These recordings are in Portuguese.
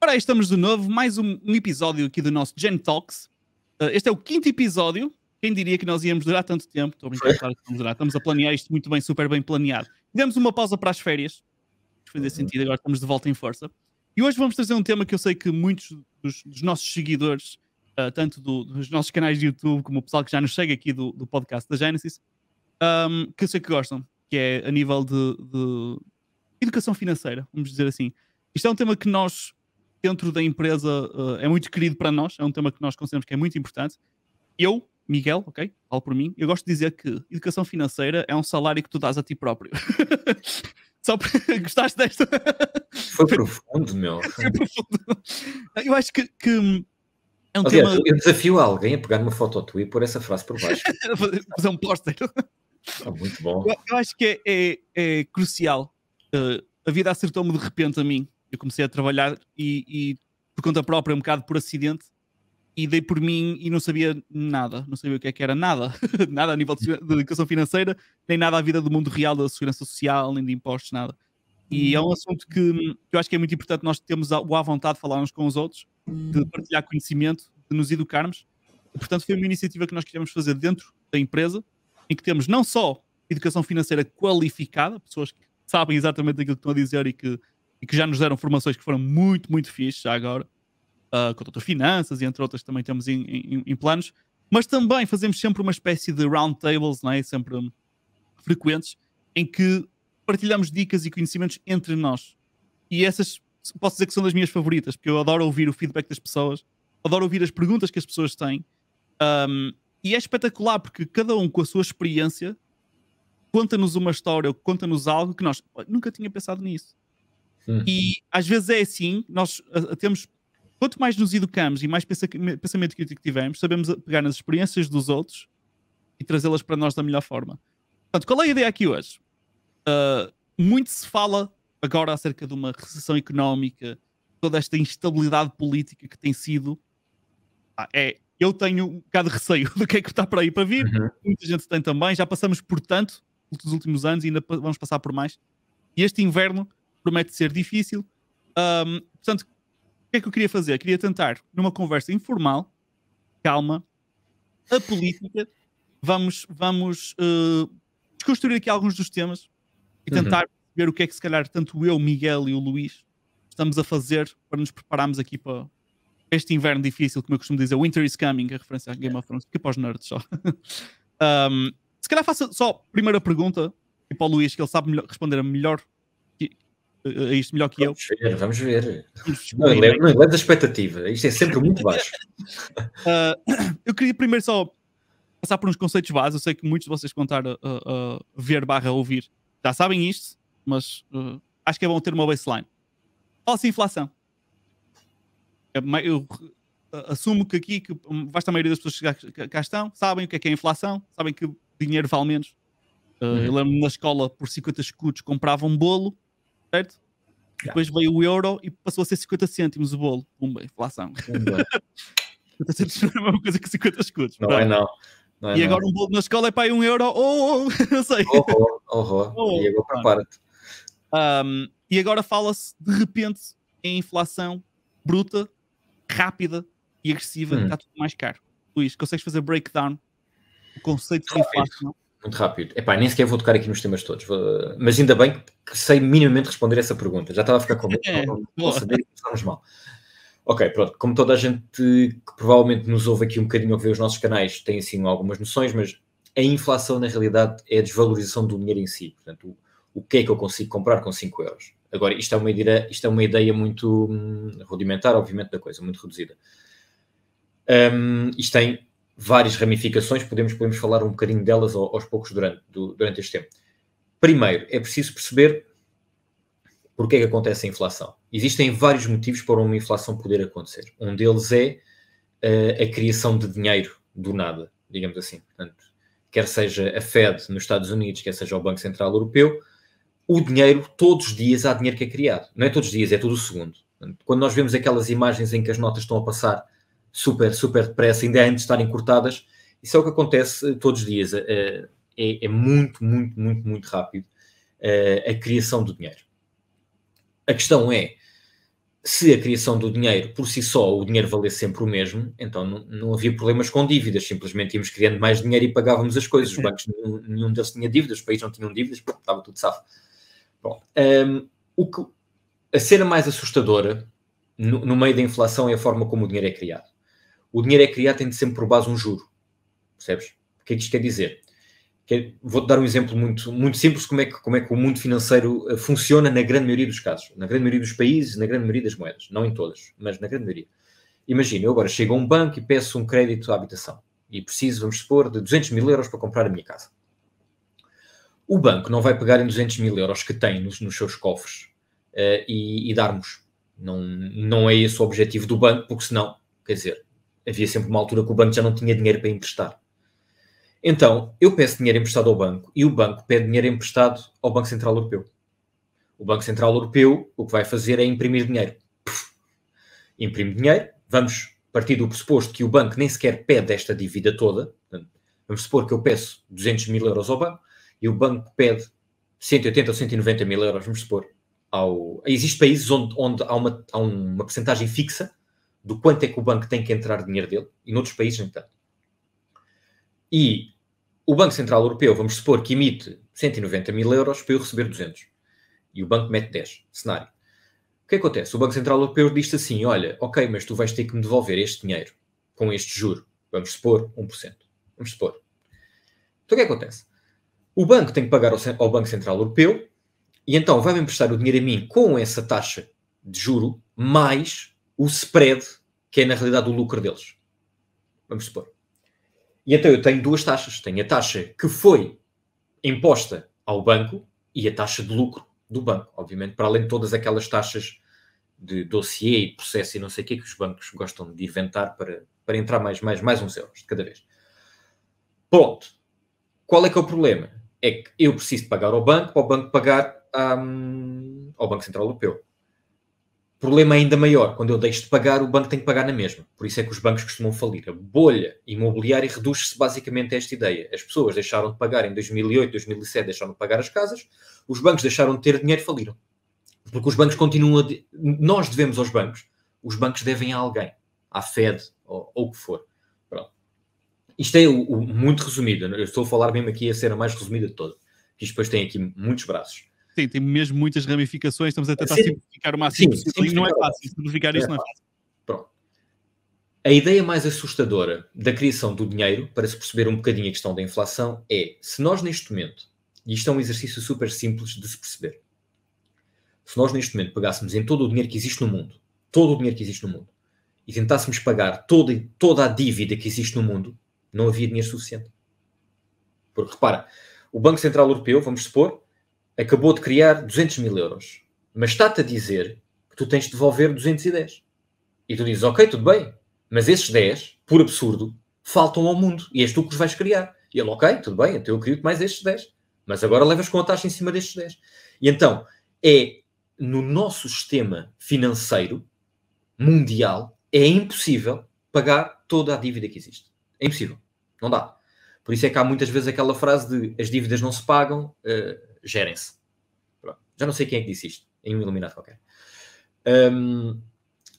Ora, aí estamos de novo, mais um episódio aqui do nosso Gen Talks. Este é o 5º episódio. Quem diria que nós íamos durar tanto tempo? Estou a brincar, claro que vamos durar. Estamos a planear isto muito bem, super bem planeado. Tivemos uma pausa para as férias. Fazer sentido, agora estamos de volta em força. E hoje vamos trazer um tema que eu sei que muitos dos nossos seguidores, tanto dos nossos canais de YouTube, como o pessoal que já nos segue aqui do podcast da Genesis, que eu sei que gostam, que é a nível de educação financeira, vamos dizer assim. Isto é um tema que nós, dentro da empresa, é muito querido para nós, é um tema que nós consideramos que é muito importante. Eu, Miguel, ok? Falo por mim, eu gosto de dizer que educação financeira é um salário que tu dás a ti próprio. Só porque gostaste desta? Foi profundo, meu. Foi profundo. Eu acho que é um Aliás, tema... eu desafio alguém a pegar uma foto tua e pôr essa frase por baixo. Fazer um póster. Muito bom. Eu acho que é crucial. A vida acertou-me de repente a mim. Eu comecei a trabalhar e por conta própria, um bocado por acidente, e dei por mim e não sabia nada. Não sabia o que é que era nada. Nada a nível de educação financeira, nem nada à vida do mundo real, da segurança social, nem de impostos, nada. E é um assunto que eu acho que é muito importante nós termos à vontade de falar uns com os outros, de partilhar conhecimento, de nos educarmos. E, portanto, foi uma iniciativa que nós queríamos fazer dentro da empresa, em que temos não só educação financeira qualificada, pessoas que sabem exatamente aquilo que estão a dizer e que já nos deram formações que foram muito, muito fixes já agora, com outras finanças e entre outras também temos em planos, mas também fazemos sempre uma espécie de roundtables, não é? Sempre frequentes, em que partilhamos dicas e conhecimentos entre nós. E essas, posso dizer que são das minhas favoritas, porque eu adoro ouvir o feedback das pessoas, adoro ouvir as perguntas que as pessoas têm, e é espetacular, porque cada um com a sua experiência conta-nos uma história ou conta-nos algo que nós nunca tinha pensado nisso. E às vezes é assim, nós temos, quanto mais nos educamos e mais pensamento crítico tivermos, sabemos pegar nas experiências dos outros e trazê-las para nós da melhor forma. Portanto, qual é a ideia aqui hoje? Muito se fala agora acerca de uma recessão económica, toda esta instabilidade política que tem sido. Eu tenho um bocado de receio do que é que está para aí para vir. Muita gente tem também. Já passamos por tanto nos últimos anos e ainda vamos passar por mais. E este inverno promete ser difícil. Portanto, o que é que eu queria fazer? Queria tentar, numa conversa informal, calma, apolítica, vamos desconstruir aqui alguns dos temas e tentar ver o que é que se calhar tanto eu, Miguel e o Luís estamos a fazer para nos prepararmos aqui para este inverno difícil, como eu costumo dizer, Winter is coming, a referência a Game of Thrones, que é para os nerds só. Se calhar faça só a primeira pergunta e para o Luís, que ele sabe responder melhor a isto melhor que eu. Vamos ver. Não eleve a expectativa. Isto é sempre muito baixo. Eu queria primeiro só passar por uns conceitos básicos. Eu sei que muitos de vocês vão estar a ver/ouvir já sabem isto, mas acho que é bom ter uma baseline. Fala-se inflação. Eu assumo que aqui, que a vasta maioria das pessoas que cá estão, sabem o que é inflação, sabem que dinheiro vale menos. Eu lembro-me na escola, por 50 escudos, comprava um bolo, certo? E depois veio o euro e passou a ser 50 cêntimos o bolo. Pumba, inflação. 50 cêntimos não é a mesma coisa que 50 escudos. Não é não. E agora um bolo na escola é para aí 1 euro. Não sei. E agora prepara-te. E agora fala-se, de repente, em inflação bruta, rápida e agressiva, está tudo mais caro. Luís, consegues fazer breakdown o conceito de inflação? Muito rápido. Nem sequer vou tocar aqui nos temas todos, mas ainda bem que sei minimamente responder essa pergunta. Já estava a ficar com medo, não saber que estamos mal. Ok, pronto. Como toda a gente que provavelmente nos ouve aqui um bocadinho ou vê os nossos canais tem assim algumas noções, mas a inflação na realidade é a desvalorização do dinheiro em si. Portanto, o que é que eu consigo comprar com 5 euros? Agora, isto é uma ideia muito rudimentar, obviamente, da coisa, muito reduzida. Isto tem várias ramificações, podemos falar um bocadinho delas aos poucos durante este tempo. Primeiro, é preciso perceber porque é que acontece a inflação. Existem vários motivos para uma inflação poder acontecer. Um deles é a criação de dinheiro do nada, digamos assim. Portanto, quer seja a Fed nos Estados Unidos, quer seja o Banco Central Europeu, o dinheiro, todos os dias há dinheiro que é criado. Não é todos os dias, é todo o segundo. Portanto, quando nós vemos aquelas imagens em que as notas estão a passar super, super depressa, ainda antes de estarem cortadas, isso é o que acontece todos os dias. É muito, muito, muito, muito rápido a criação do dinheiro. A questão é, Se a criação do dinheiro, por si só, o dinheiro valesse sempre o mesmo, então não havia problemas com dívidas, simplesmente íamos criando mais dinheiro e pagávamos as coisas. Os bancos, nenhum deles tinha dívidas, os países não tinham dívidas, estava tudo safo. Bom, a cena mais assustadora no meio da inflação é a forma como o dinheiro é criado. O dinheiro é criado tem de sempre por base um juro. Percebes? O que é que isto quer dizer? Vou-te dar um exemplo muito simples como é que o mundo financeiro funciona na grande maioria dos casos. Na grande maioria dos países, na grande maioria das moedas. Não em todas, mas na grande maioria. Imagina, eu agora chego a um banco e peço um crédito à habitação. E preciso, vamos supor, de 200 mil euros para comprar a minha casa. O banco não vai pegar em 200 mil euros que tem nos seus cofres e dar-nos. Não é esse o objetivo do banco, porque senão, quer dizer, havia sempre uma altura que o banco já não tinha dinheiro para emprestar. Então, eu peço dinheiro emprestado ao banco e o banco pede dinheiro emprestado ao Banco Central Europeu. O Banco Central Europeu o que vai fazer é imprimir dinheiro. Imprime dinheiro, vamos partir do pressuposto que o banco nem sequer pede esta dívida toda. Vamos supor que eu peço 200 mil euros ao banco e o banco pede 180 ou 190 mil euros, vamos supor. Existem países onde há uma percentagem fixa do quanto é que o banco tem que entrar dinheiro dele e noutros países nem tanto. E o Banco Central Europeu, vamos supor que emite 190 mil euros para eu receber 200. E o banco mete 10. Cenário. O que acontece? O Banco Central Europeu diz assim, olha, ok, mas tu vais ter que me devolver este dinheiro com este juro. Vamos supor 1%. Vamos supor. Então o que acontece? O banco tem que pagar ao Banco Central Europeu e então vai-me emprestar o dinheiro a mim com essa taxa de juro mais o spread, que é na realidade o lucro deles. Vamos supor. E então eu tenho duas taxas. Tenho a taxa que foi imposta ao banco e a taxa de lucro do banco. Obviamente, para além de todas aquelas taxas de dossiê e processo e não sei o que os bancos gostam de inventar para entrar mais uns euros de cada vez. Pronto. Qual é que é o problema? É que eu preciso pagar ao banco para o banco pagar ao Banco Central Europeu. Problema ainda maior, quando eu deixo de pagar, o banco tem que pagar na mesma. Por isso é que os bancos costumam falir. A bolha imobiliária reduz-se basicamente a esta ideia. As pessoas deixaram de pagar em 2008, 2007, deixaram de pagar as casas, os bancos deixaram de ter dinheiro e faliram. Porque os bancos continuam nós devemos aos bancos, os bancos devem a alguém, à Fed ou o que for. Pronto. Isto é muito resumido. Eu estou a falar mesmo aqui a ser a mais resumida de todas. Isto depois tem aqui muitos braços. Sim, tem mesmo muitas ramificações, estamos a tentar simplificar o máximo possível e não é fácil, simplificar isto não é fácil. Pronto. A ideia mais assustadora da criação do dinheiro, para se perceber um bocadinho a questão da inflação, é, se nós neste momento, e isto é um exercício super simples de se perceber, se nós neste momento pegássemos em todo o dinheiro que existe no mundo, e tentássemos pagar toda a dívida que existe no mundo, não havia dinheiro suficiente. Porque, repara, o Banco Central Europeu, vamos supor, acabou de criar 200 mil euros. Mas está-te a dizer que tu tens de devolver 210. E tu dizes, ok, tudo bem. Mas esses 10, por absurdo, faltam ao mundo. E és tu que os vais criar. E ele, ok, tudo bem, então eu crio mais estes 10. Mas agora levas com a taxa em cima destes 10. E então, no nosso sistema financeiro mundial, é impossível pagar toda a dívida que existe. É impossível. Não dá. Por isso é que há muitas vezes aquela frase de as dívidas não se pagam, gerem-se. Já não sei quem é que disse isto, em um iluminado qualquer.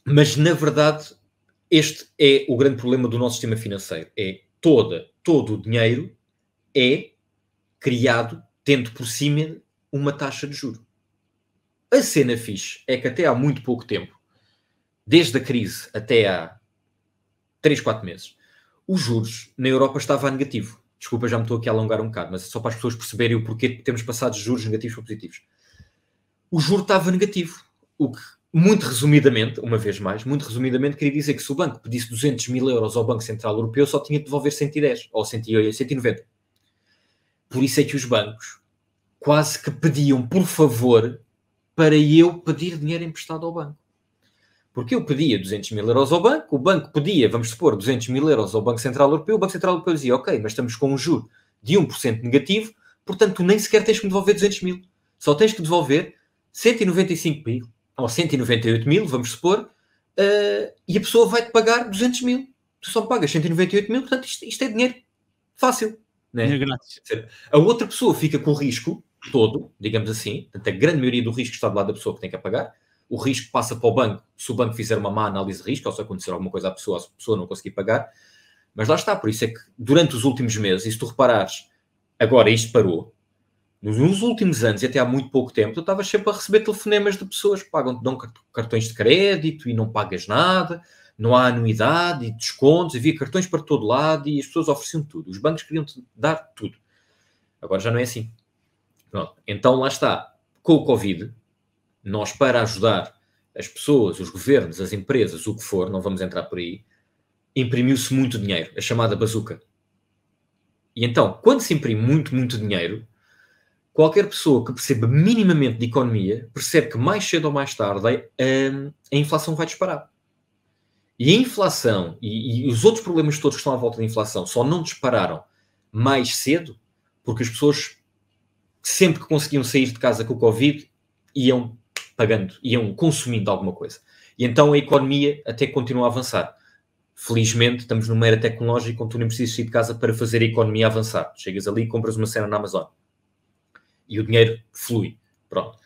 Mas, na verdade, este é o grande problema do nosso sistema financeiro. É todo o dinheiro é criado tendo por cima uma taxa de juros. A cena fixe é que até há muito pouco tempo, desde a crise até há 3, 4 meses, os juros na Europa estavam a negativo. Desculpa, já me estou aqui a alongar um bocado, mas é só para as pessoas perceberem o porquê de termos passado de juros negativos para positivos. O juro estava negativo. O que, muito resumidamente, uma vez mais, queria dizer que se o banco pedisse 200 mil euros ao Banco Central Europeu, só tinha de devolver 110 ou 190. Por isso é que os bancos quase que pediam, por favor, para eu pedir dinheiro emprestado ao banco. Porque eu pedia 200 mil euros ao banco, o banco pedia, vamos supor, 200 mil euros ao Banco Central Europeu, o Banco Central Europeu dizia, ok, mas estamos com um juro de 1% negativo, portanto tu nem sequer tens que me devolver 200 mil. Só tens que devolver 195 mil, ou 198 mil, vamos supor, e a pessoa vai-te pagar 200 mil. Tu só me pagas 198 mil, portanto isto é dinheiro fácil. Né? É grátis. A outra pessoa fica com o risco todo, digamos assim, portanto a grande maioria do risco está do lado da pessoa que tem que pagar, o risco passa para o banco se o banco fizer uma má análise de risco, ou se acontecer alguma coisa à pessoa, se a pessoa não conseguir pagar. Mas lá está, por isso é que durante os últimos meses, e se tu reparares, agora isto parou, nos últimos anos e até há muito pouco tempo, tu estavas sempre a receber telefonemas de pessoas que pagam, dão cartões de crédito e não pagas nada, não há anuidade e descontos, havia cartões para todo lado e as pessoas ofereciam tudo. Os bancos queriam-te dar tudo. Agora já não é assim. Pronto. Então lá está. Com o Covid, nós para ajudar as pessoas, os governos, as empresas, o que for, não vamos entrar por aí, imprimiu-se muito dinheiro, a chamada bazuca. E então, quando se imprime muito, muito dinheiro, qualquer pessoa que perceba minimamente de economia percebe que mais cedo ou mais tarde a inflação vai disparar. E a inflação e os outros problemas todos que estão à volta da inflação só não dispararam mais cedo porque as pessoas, sempre que conseguiam sair de casa com o Covid, iam pagando, iam consumindo alguma coisa. E então a economia até continua a avançar. Felizmente, estamos numa era tecnológica onde tu nem precisas sair de casa para fazer a economia avançar. Chegas ali e compras uma cena na Amazon. E o dinheiro flui. Pronto.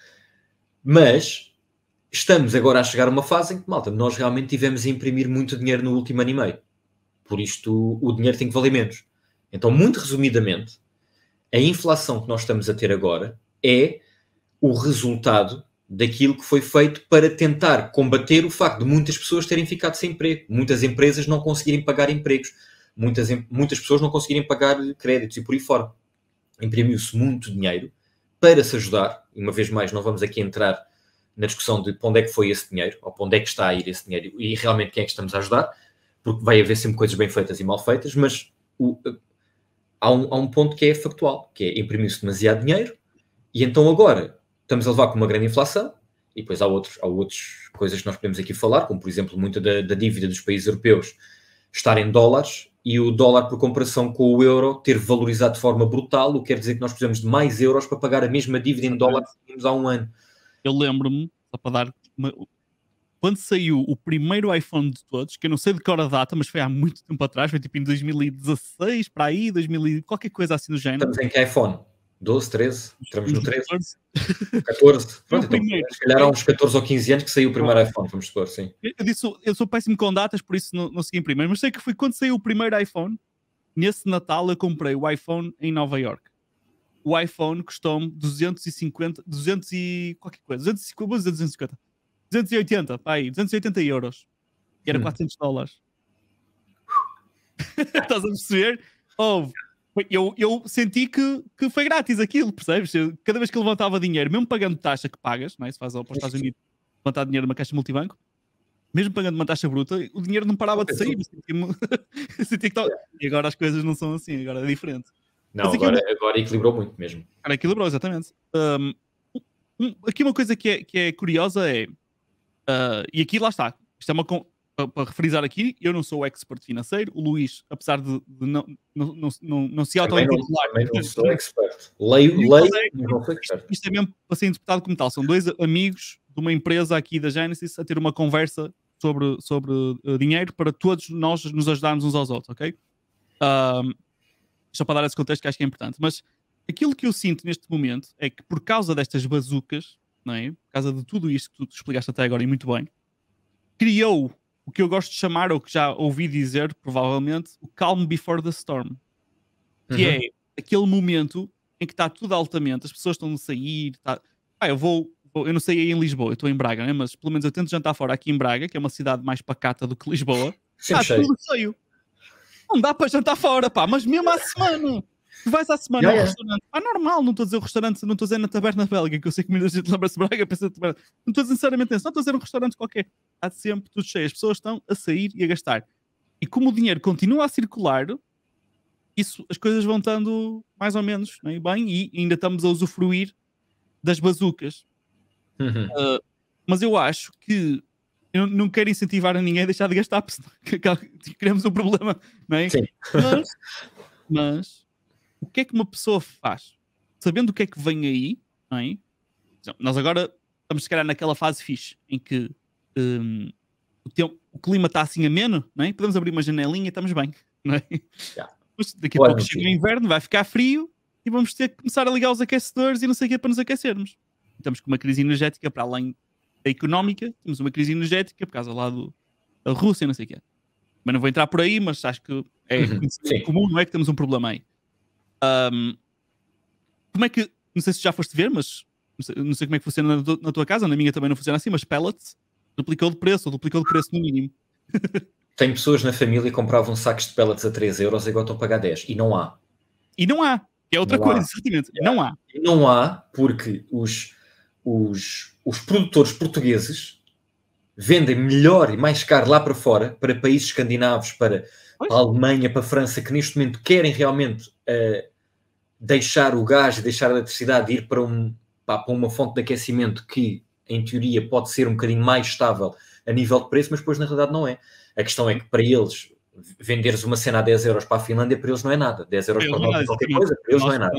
Mas estamos agora a chegar a uma fase em que, malta, nós realmente tivemos a imprimir muito dinheiro no último ano e meio. Por isto, o dinheiro tem que valer menos. Então, muito resumidamente, a inflação que nós estamos a ter agora é o resultado daquilo que foi feito para tentar combater o facto de muitas pessoas terem ficado sem emprego. Muitas empresas não conseguirem pagar empregos. Muitas pessoas não conseguirem pagar créditos e por aí fora. Imprimiu-se muito dinheiro para se ajudar. E uma vez mais, não vamos aqui entrar na discussão de para onde é que foi esse dinheiro, ou para onde é que está a ir esse dinheiro, e realmente quem é que estamos a ajudar, porque vai haver sempre coisas bem feitas e mal feitas, mas há um ponto que é factual, que é imprimir-se demasiado dinheiro, e então agora estamos a levar com uma grande inflação, e depois há outras coisas que nós podemos aqui falar, como por exemplo, muita da dívida dos países europeus estar em dólares, e o dólar, por comparação com o euro, ter valorizado de forma brutal, o que quer dizer que nós precisamos de mais euros para pagar a mesma dívida em dólares que tínhamos há um ano. Eu lembro-me, só para dar quando saiu o primeiro iPhone de todos, que eu não sei de qual a data, mas foi há muito tempo atrás, foi tipo em 2016, para aí, 2000, qualquer coisa assim do género. Estamos em que iPhone? 12, 13? Entramos no 13? 14? Pronto, então, se calhar há uns 14 ou 15 anos que saiu o primeiro iPhone, vamos supor, sim. Eu sou péssimo com datas, por isso não segui em primeiro, mas sei que foi quando saiu o primeiro iPhone, nesse Natal eu comprei o iPhone em Nova York. O iPhone custou-me 250, 200 e qualquer coisa, 250, 280, pá aí, 280 euros. E era $400. Estás a perceber? Eu senti que foi grátis aquilo, percebes? Cada vez que eu levantava dinheiro, mesmo pagando taxa que pagas, não é? Se faz para os Estados Unidos levantar dinheiro numa caixa multibanco, mesmo pagando uma taxa bruta, o dinheiro não parava de sair. E agora as coisas não são assim, agora é diferente. Não, agora equilibrou muito mesmo. Agora equilibrou, exatamente. Aqui uma coisa que é curiosa é, e aqui lá está, isto é uma para refrisar aqui, eu não sou expert financeiro, o Luís, apesar de não se auto-intitular. Também não sou expert. Leio, mas não sou expert. Isto é mesmo para ser interpretado como tal. São dois amigos de uma empresa aqui da Genesis a ter uma conversa sobre dinheiro para todos nós nos ajudarmos uns aos outros, ok? Só para dar esse contexto que acho que é importante. Mas aquilo que eu sinto neste momento é que por causa destas bazucas, não é? Por causa de tudo isto que tu explicaste até agora e muito bem, criou o que eu gosto de chamar, ou que já ouvi dizer, provavelmente, o calm before the storm. Que é aquele momento em que está tudo altamente, as pessoas estão a sair, eu não sei aí em Lisboa, eu estou em Braga, né? Mas pelo menos eu tento jantar fora aqui em Braga, que é uma cidade mais pacata do que Lisboa. Está tudo cheio. Não dá para jantar fora, pá, mas mesmo à semana. Tu vais à semana ao restaurante. Normal, não estou a dizer o restaurante, não estou a dizer na Taberna Belga, que eu sei que muita gente lembra-se de Braga, pensa na Taberna. Não estou a dizer sinceramente isso, não estou a dizer um restaurante qualquer. Está sempre tudo cheio, as pessoas estão a sair e a gastar. E como o dinheiro continua a circular, as coisas vão estando mais ou menos, né, bem, e ainda estamos a usufruir das bazucas. Mas eu acho que eu não quero incentivar a ninguém a deixar de gastar, porque queremos um problema, não é? Sim. Mas o que é que uma pessoa faz? Sabendo o que é que vem aí, não é? Nós agora estamos, se calhar, naquela fase fixe, em que o clima está assim ameno, não é? Podemos abrir uma janelinha e estamos bem, não é? Mas daqui a pouco chega o inverno, vai ficar frio e vamos ter que começar a ligar os aquecedores e não sei o que para nos aquecermos. Estamos com uma crise energética para além económica, temos uma crise energética por causa lá da Rússia, não sei o quê. Mas não vou entrar por aí, mas acho que é conhecimento comum, não é que temos um problema aí. Como é que, não sei se já foste ver, mas não sei como é que funciona na tua casa, na minha também não funciona assim, mas pellets duplicou de preço, ou duplicou de preço no mínimo. Tem pessoas na família que compravam sacos de pellets a 3 euros e agora estão a pagar 10. E não há. E não há. Que é outra Não coisa, há. exatamente. Não há. E não há porque os produtores portugueses vendem melhor e mais caro lá para fora, para países escandinavos, para a Alemanha, para a França, que neste momento querem realmente deixar o gás e deixar a eletricidade ir para uma fonte de aquecimento que, em teoria, pode ser um bocadinho mais estável a nível de preço, mas depois na realidade não é. A questão é que para eles, venderes uma cena a 10 euros para a Finlândia, para eles não é nada. 10 euros para nós qualquer coisa, para eles não é nada.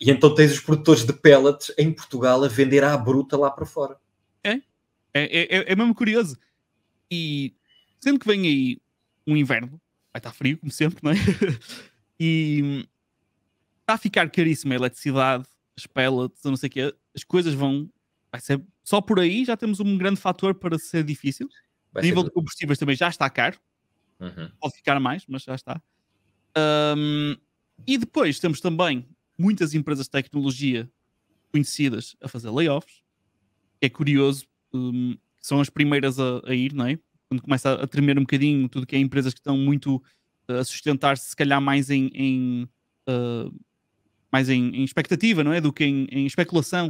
E então tens os produtores de pellets em Portugal a vender à bruta lá para fora. É mesmo curioso. E sendo que vem aí um inverno, vai estar frio, como sempre, não é? E está a ficar caríssima a eletricidade, as pellets, não sei o quê, as coisas vai ser, só por aí já temos um grande fator para ser difícil. A nível de combustíveis também já está caro. Pode ficar mais, mas já está. E depois temos também muitas empresas de tecnologia conhecidas a fazer layoffs. É curioso, são as primeiras a ir, não é? Quando começa a tremer um bocadinho, tudo que é empresas que estão muito a sustentar-se, se calhar mais em expectativa, não é? Do que em especulação,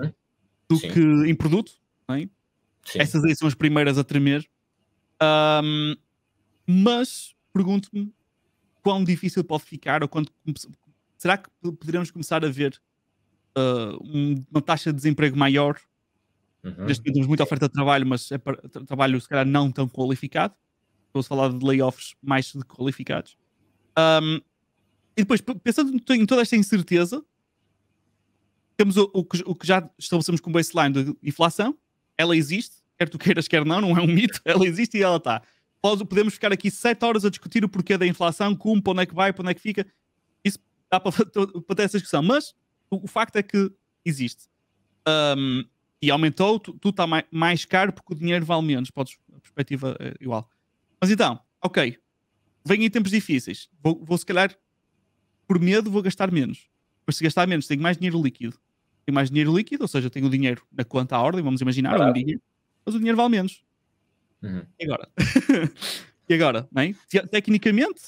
do que em produto, não é? Essas aí são as primeiras a tremer. Mas pergunto-me quão difícil pode ficar, ou será que poderemos começar a ver uma taxa de desemprego maior? Neste momento temos muita oferta de trabalho, mas é para trabalho se calhar não tão qualificado. Estou a falar de layoffs mais qualificados. E depois, pensando em toda esta incerteza, temos o que já estabelecemos como baseline de inflação. Ela existe, quer tu queiras, quer não é um mito, ela existe e ela está. Podemos ficar aqui 7 horas a discutir o porquê da inflação, como, para onde é que vai, para onde é que fica. Isso dá para ter essa discussão, mas o facto é que existe. E aumentou, tudo está mais caro porque o dinheiro vale menos. A perspectiva é igual. Mas então, ok, vem em tempos difíceis. Vou se calhar, por medo, vou gastar menos. Mas se gastar menos, tenho mais dinheiro líquido. Tenho mais dinheiro líquido, ou seja, tenho o dinheiro na conta à ordem, vamos imaginar, mas o dinheiro vale menos. E agora? E agora? Bem, tecnicamente,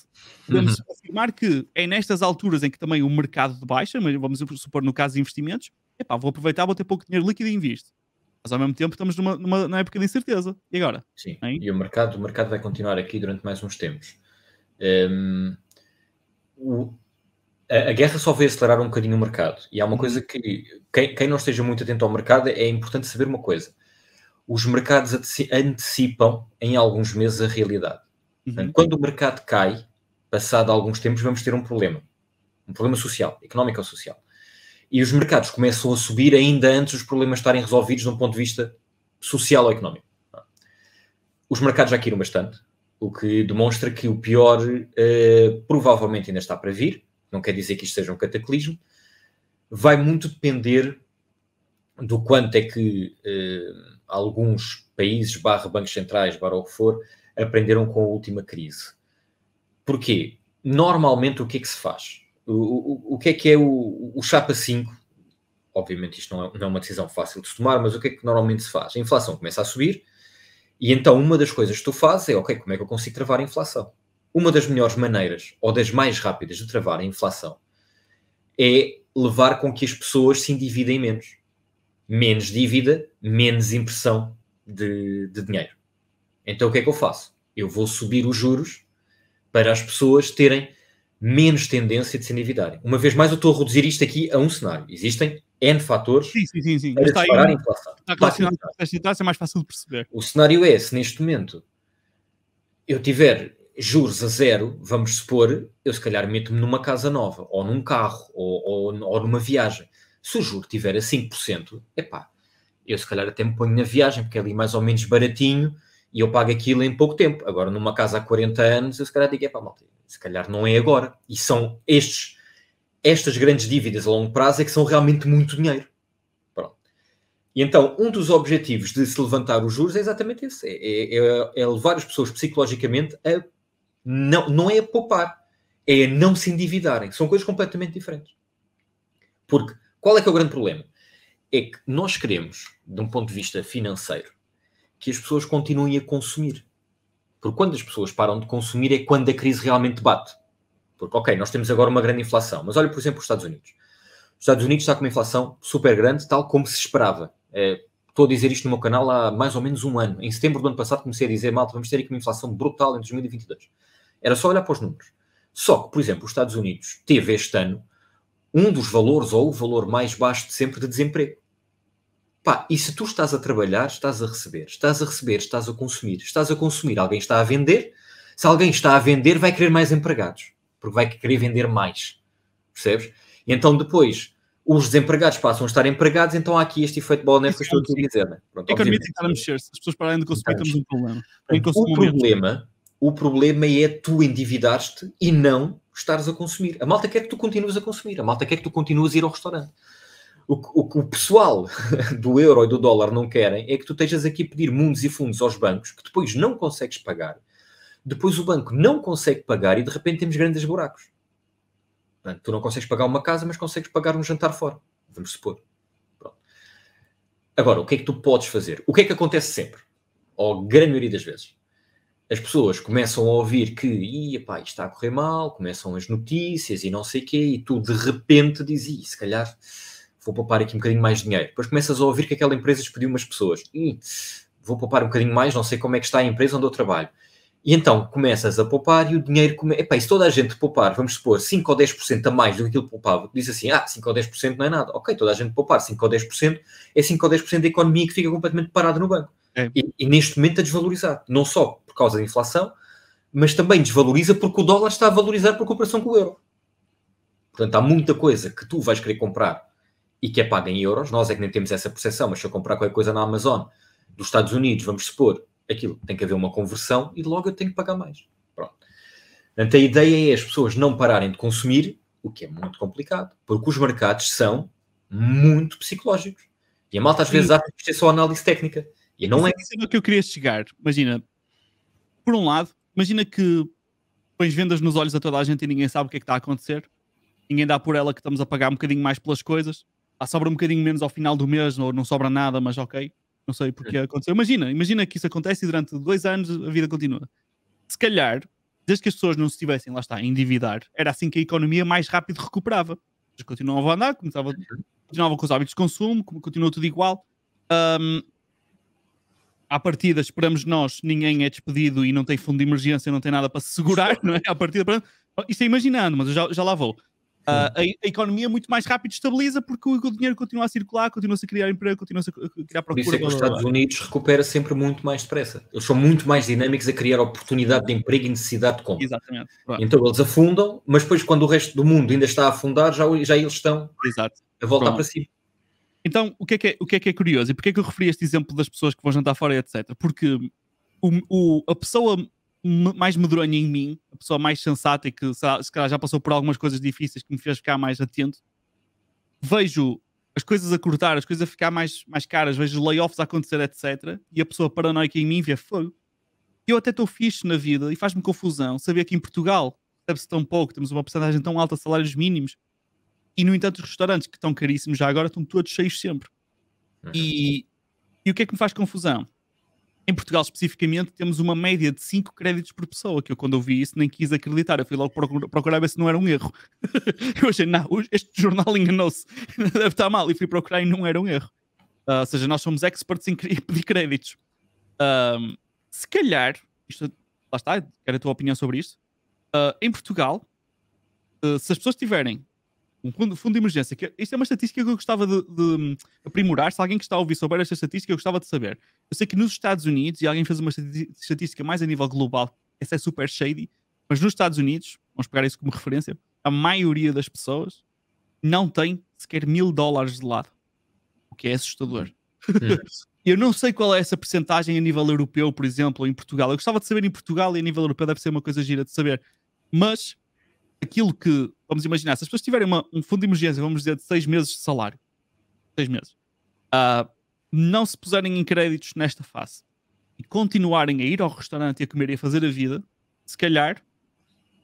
podemos afirmar que é nestas alturas em que também o mercado de baixa, mas vamos supor no caso de investimentos, vou aproveitar, vou ter pouco dinheiro líquido e invisto. Mas ao mesmo tempo estamos numa época de incerteza. E agora? Sim, e o mercado vai continuar aqui durante mais uns tempos. A guerra só veio acelerar um bocadinho o mercado. E há uma coisa que, quem não esteja muito atento ao mercado, é importante saber uma coisa. Os mercados antecipam em alguns meses a realidade. Portanto, quando o mercado cai, passado alguns tempos, vamos ter um problema. Um problema social, económico ou social. E os mercados começam a subir ainda antes dos problemas estarem resolvidos de um ponto de vista social ou económico. Os mercados já caíram bastante, o que demonstra que o pior provavelmente ainda está para vir. Não quer dizer que isto seja um cataclismo. Vai muito depender do quanto é que alguns países, bancos centrais, o que for, aprenderam com a última crise. Porquê? Normalmente o que é que se faz? O que é o chapa 5? Obviamente isto não é uma decisão fácil de se tomar, mas o que é que normalmente se faz? A inflação começa a subir e então uma das coisas que tu fazes é, ok, como é que eu consigo travar a inflação? Uma das melhores maneiras, ou das mais rápidas de travar a inflação, é levar com que as pessoas se endividem menos. Menos dívida, menos impressão de dinheiro. Então o que é que eu faço? Eu vou subir os juros para as pessoas terem menos tendência de se endividarem. Uma vez mais, eu estou a reduzir isto aqui a um cenário. Existem N fatores sim. para disparar a inflação. Está relacionado com esta situação, é mais fácil de perceber. O cenário é, se neste momento eu tiver juros a 0, vamos supor, eu se calhar meto-me numa casa nova, ou num carro, ou numa viagem. Se o juro estiver a 5%, eu se calhar até me ponho na viagem, porque é ali mais ou menos baratinho, e eu pago aquilo em pouco tempo. Agora, numa casa há 40 anos, eu se calhar digo, malta, se calhar não é agora. E são estas grandes dívidas a longo prazo é que são realmente muito dinheiro. Pronto. E então, um dos objetivos de se levantar os juros é exatamente esse. É levar as pessoas psicologicamente a... Não é a poupar, é a não se endividarem. São coisas completamente diferentes. Porque, qual é que é o grande problema? É que nós queremos, de um ponto de vista financeiro, que as pessoas continuem a consumir. Porque quando as pessoas param de consumir é quando a crise realmente bate. Porque, ok, nós temos agora uma grande inflação, mas olha, por exemplo, os Estados Unidos. Os Estados Unidos está com uma inflação super grande, tal como se esperava. Estou a dizer isto no meu canal há mais ou menos um ano. Em setembro do ano passado comecei a dizer, malta, vamos ter aqui uma inflação brutal em 2022. Era só olhar para os números. Só que, por exemplo, os Estados Unidos teve este ano um dos valores, ou o valor mais baixo de sempre, de desemprego. Pá, e se tu estás a trabalhar, estás a receber, estás a consumir, alguém está a vender, se alguém está a vender, vai querer mais empregados, porque vai querer vender mais, percebes? E então depois, os desempregados passam a estar empregados, então há aqui este efeito bola neve que eu estou a dizer, né? Pronto, a economia tem que estar a mexer, se as pessoas pararem de consumir, temos um problema. O problema é tu endividares-te e não estares a consumir. A malta quer que tu continues a consumir, a malta quer que tu continues a ir ao restaurante. O que o pessoal do euro e do dólar não querem é que tu estejas aqui a pedir mundos e fundos aos bancos que depois não consegues pagar. Depois o banco não consegue pagar e de repente temos grandes buracos. Portanto, tu não consegues pagar uma casa, mas consegues pagar um jantar fora. Vamos supor. Pronto. Agora, o que é que tu podes fazer? O que é que acontece sempre? Ou grande maioria das vezes? As pessoas começam a ouvir que isto está a correr mal, começam as notícias e não sei o quê, e tu de repente dizes, se calhar vou poupar aqui um bocadinho mais de dinheiro. Depois começas a ouvir que aquela empresa despediu umas pessoas. Vou poupar um bocadinho mais, não sei como é que está a empresa onde eu trabalho. E então começas a poupar e o dinheiro... se toda a gente poupar, vamos supor, 5 ou 10% a mais do que aquilo que poupava, diz assim, 5 ou 10% não é nada. Ok, toda a gente poupar 5 ou 10%, é 5 ou 10% da economia que fica completamente parada no banco. É. E neste momento a desvalorizar. Não só por causa da inflação, mas também desvaloriza porque o dólar está a valorizar por comparação com o euro. Portanto, há muita coisa que tu vais querer comprar e que é paga em euros, nós é que nem temos essa percepção, mas se eu comprar qualquer coisa na Amazon dos Estados Unidos, vamos supor, aquilo tem que haver uma conversão e logo eu tenho que pagar mais. Pronto. Portanto, a ideia é as pessoas não pararem de consumir, o que é muito complicado, porque os mercados são muito psicológicos. E a malta às vezes acha que isto é só análise técnica. E não é. Isso é o que eu queria chegar. Imagina, por um lado, imagina que pões vendas nos olhos a toda a gente e ninguém sabe o que é que está a acontecer. Ninguém dá por ela que estamos a pagar um bocadinho mais pelas coisas. Sobra um bocadinho menos ao final do mês, ou não sobra nada, mas ok. Não sei porque aconteceu. Imagina que isso acontece e durante 2 anos a vida continua. Se calhar, desde que as pessoas não se tivessem, lá está, a endividar, era assim que a economia mais rápido recuperava. Eles continuavam a andar, continuavam com os hábitos de consumo, continuou tudo igual. À partida, esperamos nós, ninguém é despedido e não tem fundo de emergência, não tem nada para se segurar, não é? À partida, isto é imaginando, mas eu já lá vou. A economia muito mais rápido estabiliza porque o dinheiro continua a circular, continua-se a criar emprego, continua-se a criar procura. Por isso é que os Estados Unidos recupera sempre muito mais depressa. Eles são muito mais dinâmicos a criar oportunidade de emprego e necessidade de compra. Exatamente. Então eles afundam, mas depois quando o resto do mundo ainda está a afundar, já eles estão a voltar para cima. Então, o que é curioso? E porquê é que eu referi este exemplo das pessoas que vão jantar fora, etc? Porque a pessoa mais medronha em mim, a pessoa mais sensata e que se calhar já passou por algumas coisas difíceis que me fez ficar mais atento, vejo as coisas a cortar, as coisas a ficar mais caras, vejo layoffs a acontecer, etc. E a pessoa paranoica em mim vê fogo. Eu até estou fixe na vida e faz-me confusão saber que em Portugal deve-se tão pouco, temos uma porcentagem tão alta de salários mínimos e, no entanto, os restaurantes que estão caríssimos já agora estão todos cheios sempre. E o que é que me faz confusão? Em Portugal, especificamente, temos uma média de 5 créditos por pessoa, que eu, quando eu vi isso, nem quis acreditar. Eu fui logo procurar ver se não era um erro. Eu achei, não, este jornal enganou-se. Deve estar mal. E fui procurar e não era um erro. Ou seja, nós somos experts em pedir créditos. Se calhar, isto, lá está, quero a tua opinião sobre isto. Em Portugal, se as pessoas tiverem um fundo de emergência, isto é uma estatística que eu gostava de aprimorar. Se alguém que está a ouvir souber esta estatística, eu gostava de saber. Eu sei que nos Estados Unidos, e alguém fez uma estatística mais a nível global, essa é super shady, mas nos Estados Unidos, vamos pegar isso como referência, a maioria das pessoas não tem sequer $1000 de lado, o que é assustador. Eu não sei qual é essa percentagem a nível europeu, por exemplo, ou em Portugal. Eu gostava de saber em Portugal e a nível europeu deve ser uma coisa gira de saber, mas aquilo que, vamos imaginar, se as pessoas tiverem um fundo de emergência, vamos dizer, de 6 meses de salário, 6 meses, não se puserem em créditos nesta fase e continuarem a ir ao restaurante e a comer e a fazer a vida, se calhar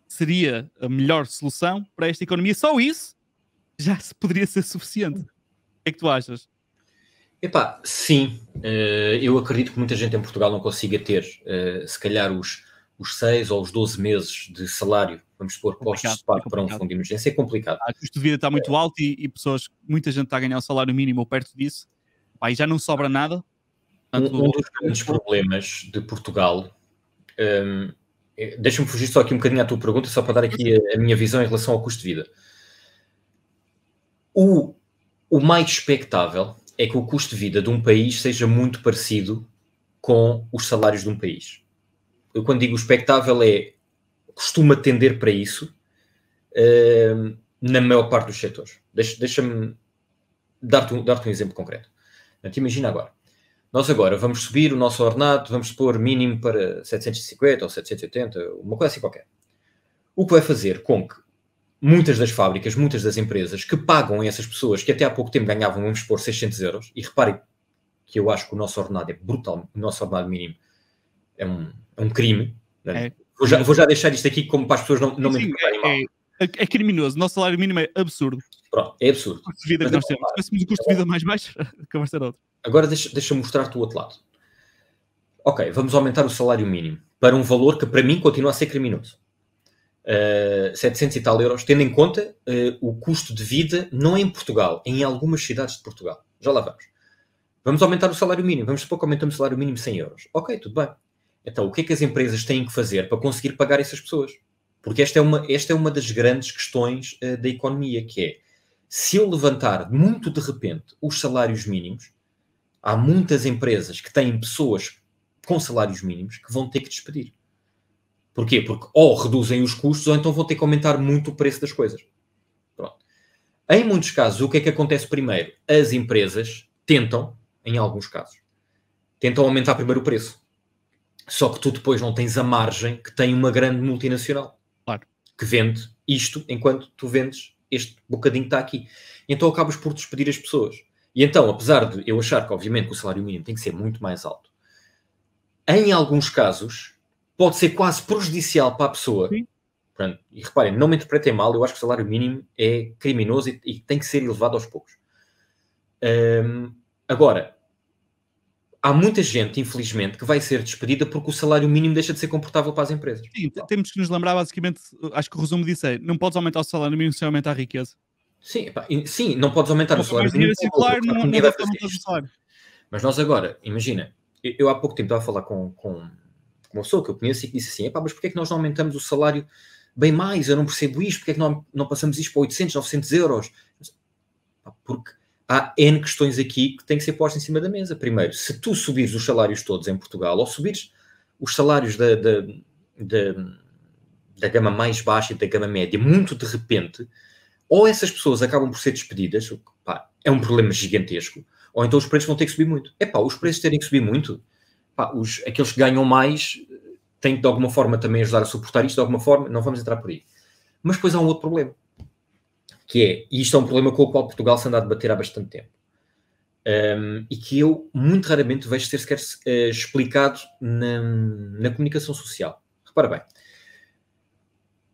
seria a melhor solução para esta economia. Só isso já poderia ser suficiente. O que é que tu achas? Epá, sim, eu acredito que muita gente em Portugal não consiga ter, se calhar, os 6 ou os 12 meses de salário, vamos supor, postos de parte para um fundo de emergência. É complicado. O custo de vida está muito alto e muita gente está a ganhar o salário mínimo ou perto disso. Pá, e já não sobra nada. Portanto, Um dos grandes problemas de Portugal, deixa-me fugir só aqui um bocadinho à tua pergunta, só para dar aqui a minha visão em relação ao custo de vida. O mais expectável é que o custo de vida de um país seja muito parecido com os salários de um país. Eu, quando digo expectável, costuma tender para isso na maior parte dos setores. Deixa-me dar-te um exemplo concreto. Portanto, imagina agora. Nós agora vamos subir o nosso ordenado, vamos pôr mínimo para 750 ou 780, uma coisa assim qualquer. O que vai fazer com que muitas das fábricas, muitas das empresas que pagam a essas pessoas que até há pouco tempo ganhavam, vamos pôr 600 euros, e reparem que eu acho que o nosso ordenado é brutal, o nosso ordenado mínimo é um crime. Né? Vou já deixar isto aqui como para as pessoas não me interpretarem mal. É criminoso. O nosso salário mínimo é absurdo. Pronto, é absurdo. O custo de vida que nós temos. Se tivéssemos o custo de vida mais baixo, a conversa era outra. Agora deixa-me mostrar-te o outro lado. Ok, vamos aumentar o salário mínimo para um valor que para mim continua a ser criminoso. 700 e tal euros, tendo em conta o custo de vida, não em Portugal, em algumas cidades de Portugal. Já lá vamos. Vamos aumentar o salário mínimo. Vamos supor que aumentamos o salário mínimo 100 euros. Ok, tudo bem. Então, o que é que as empresas têm que fazer para conseguir pagar essas pessoas? Porque esta é uma das grandes questões da economia, que é, se eu levantar muito de repente os salários mínimos, há muitas empresas que têm pessoas com salários mínimos que vão ter que despedir. Porquê? Porque ou reduzem os custos ou então vão ter que aumentar muito o preço das coisas. Pronto. Em muitos casos, o que é que acontece primeiro? As empresas tentam, em alguns casos, aumentar primeiro o preço. Só que tu depois não tens a margem que tem uma grande multinacional. Claro. Que vende isto enquanto tu vendes este bocadinho que está aqui. Então acabas por despedir as pessoas. E então, apesar de eu achar que, obviamente, que o salário mínimo tem que ser muito mais alto, em alguns casos, pode ser quase prejudicial para a pessoa. Portanto, e reparem, não me interpretem mal, eu acho que o salário mínimo é criminoso e tem que ser elevado aos poucos. Agora, há muita gente, infelizmente, que vai ser despedida porque o salário mínimo deixa de ser confortável para as empresas. Sim, temos que nos lembrar, basicamente, acho que o resumo disso é, não podes aumentar o salário mínimo sem aumentar a riqueza. Sim, sim, não podes aumentar o salário mínimo. Mas nós agora, imagina, eu há pouco tempo estava a falar com uma pessoa que eu conheço e que disse assim, mas porquê é que nós não aumentamos o salário bem mais? Eu não percebo isto, porquê é que não passamos isto para 800, 900 euros? Porque há N questões aqui que têm que ser postas em cima da mesa. Primeiro, se tu subires os salários todos em Portugal, ou subires os salários da gama mais baixa e da gama média, muito de repente, ou essas pessoas acabam por ser despedidas, é um problema gigantesco, ou então os preços vão ter que subir muito. Os preços terem que subir muito, aqueles que ganham mais têm que de alguma forma também ajudar a suportar isto, de alguma forma, não vamos entrar por aí. Mas depois há um outro problema, e isto é um problema com o qual Portugal se anda a debater há bastante tempo, e que eu muito raramente vejo ser sequer explicado na comunicação social. Repara bem,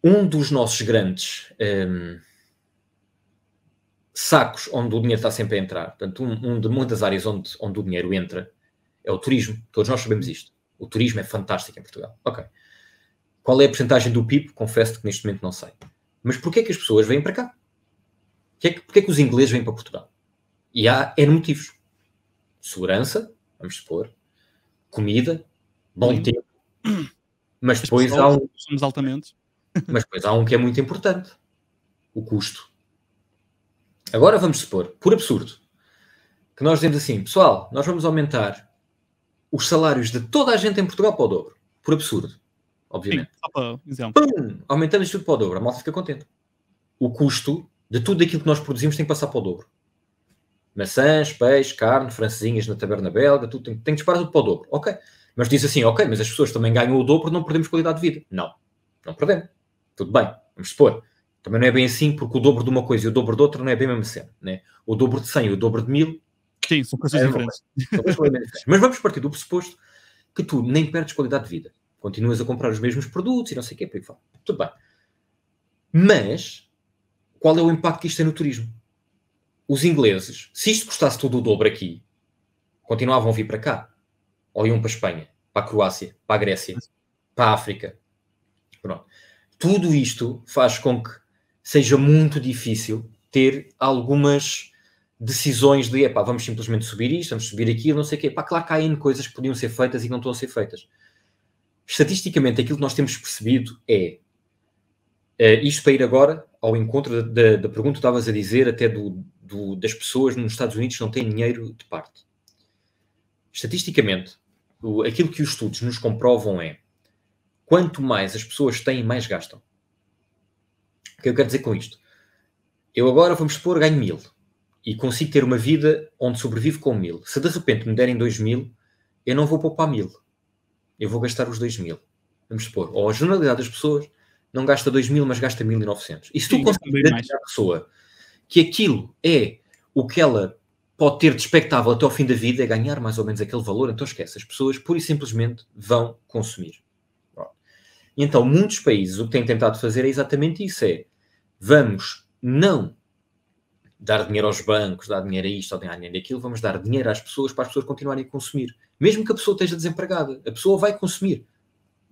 um dos nossos grandes sacos onde o dinheiro está sempre a entrar, portanto, um de muitas áreas onde o dinheiro entra, é o turismo. Todos nós sabemos isto. O turismo é fantástico em Portugal. Ok. Qual é a porcentagem do PIB? Confesso que neste momento não sei. Mas porquê é que as pessoas vêm para cá? Porquê é que os ingleses vêm para Portugal? E há N motivos. Segurança, vamos supor. Comida, bom tempo. Mas depois há um... Somos altamente. Mas depois há um que é muito importante. O custo. Agora vamos supor, por absurdo, que nós dizemos assim, pessoal, nós vamos aumentar os salários de toda a gente em Portugal para o dobro. Por absurdo, obviamente. Sim, só para exemplo. Aumentamos tudo para o dobro, a malta fica contente. O custo de tudo aquilo que nós produzimos tem que passar para o dobro. Maçãs, peixe, carne, francesinhas na taberna belga, tudo tem que disparar tudo para o dobro. Ok. Mas diz assim, ok, mas as pessoas também ganham o dobro, não perdemos qualidade de vida. Não perdemos. Tudo bem, vamos supor. Também não é bem assim, porque o dobro de uma coisa e o dobro de outra não é bem a mesma cena. Né? O dobro de 100 e o dobro de 1000 Sim, são coisas diferentes. Mas vamos partir do pressuposto que tu nem perdes qualidade de vida. Continuas a comprar os mesmos produtos e não sei o quê, por aí fora. Tudo bem. Mas, qual é o impacto que isto tem no turismo? Os ingleses, se isto custasse tudo o dobro aqui, continuavam a vir para cá. Ou iam para a Espanha, para a Croácia, para a Grécia, para a África. Pronto. Tudo isto faz com que seja muito difícil ter algumas decisões de, vamos simplesmente subir isto, vamos subir aquilo, não sei o quê. Claro que há N coisas que podiam ser feitas e que não estão a ser feitas. Estatisticamente, aquilo que nós temos percebido é, isto para ir agora ao encontro da pergunta que estavas a dizer, até das pessoas nos Estados Unidos que não têm dinheiro de parte. Estatisticamente, aquilo que os estudos nos comprovam é, quanto mais as pessoas têm, mais gastam. O que eu quero dizer com isto? Eu agora, vamos supor, ganho 1000 e consigo ter uma vida onde sobrevivo com 1000. Se de repente me derem 2000, eu não vou poupar 1000. Eu vou gastar os 2000. Vamos supor. Ou a generalidade das pessoas não gasta 2000, mas gasta 1900. E se tu conseguires garantir à pessoa que aquilo é o que ela pode ter de expectável até ao fim da vida, é ganhar mais ou menos aquele valor, então esquece. As pessoas pura e simplesmente vão consumir. E então, muitos países o que têm tentado fazer é exatamente isso. Vamos não dar dinheiro aos bancos, dar dinheiro a isto, ou dar dinheiro àquilo, vamos dar dinheiro às pessoas para as pessoas continuarem a consumir. Mesmo que a pessoa esteja desempregada, a pessoa vai consumir.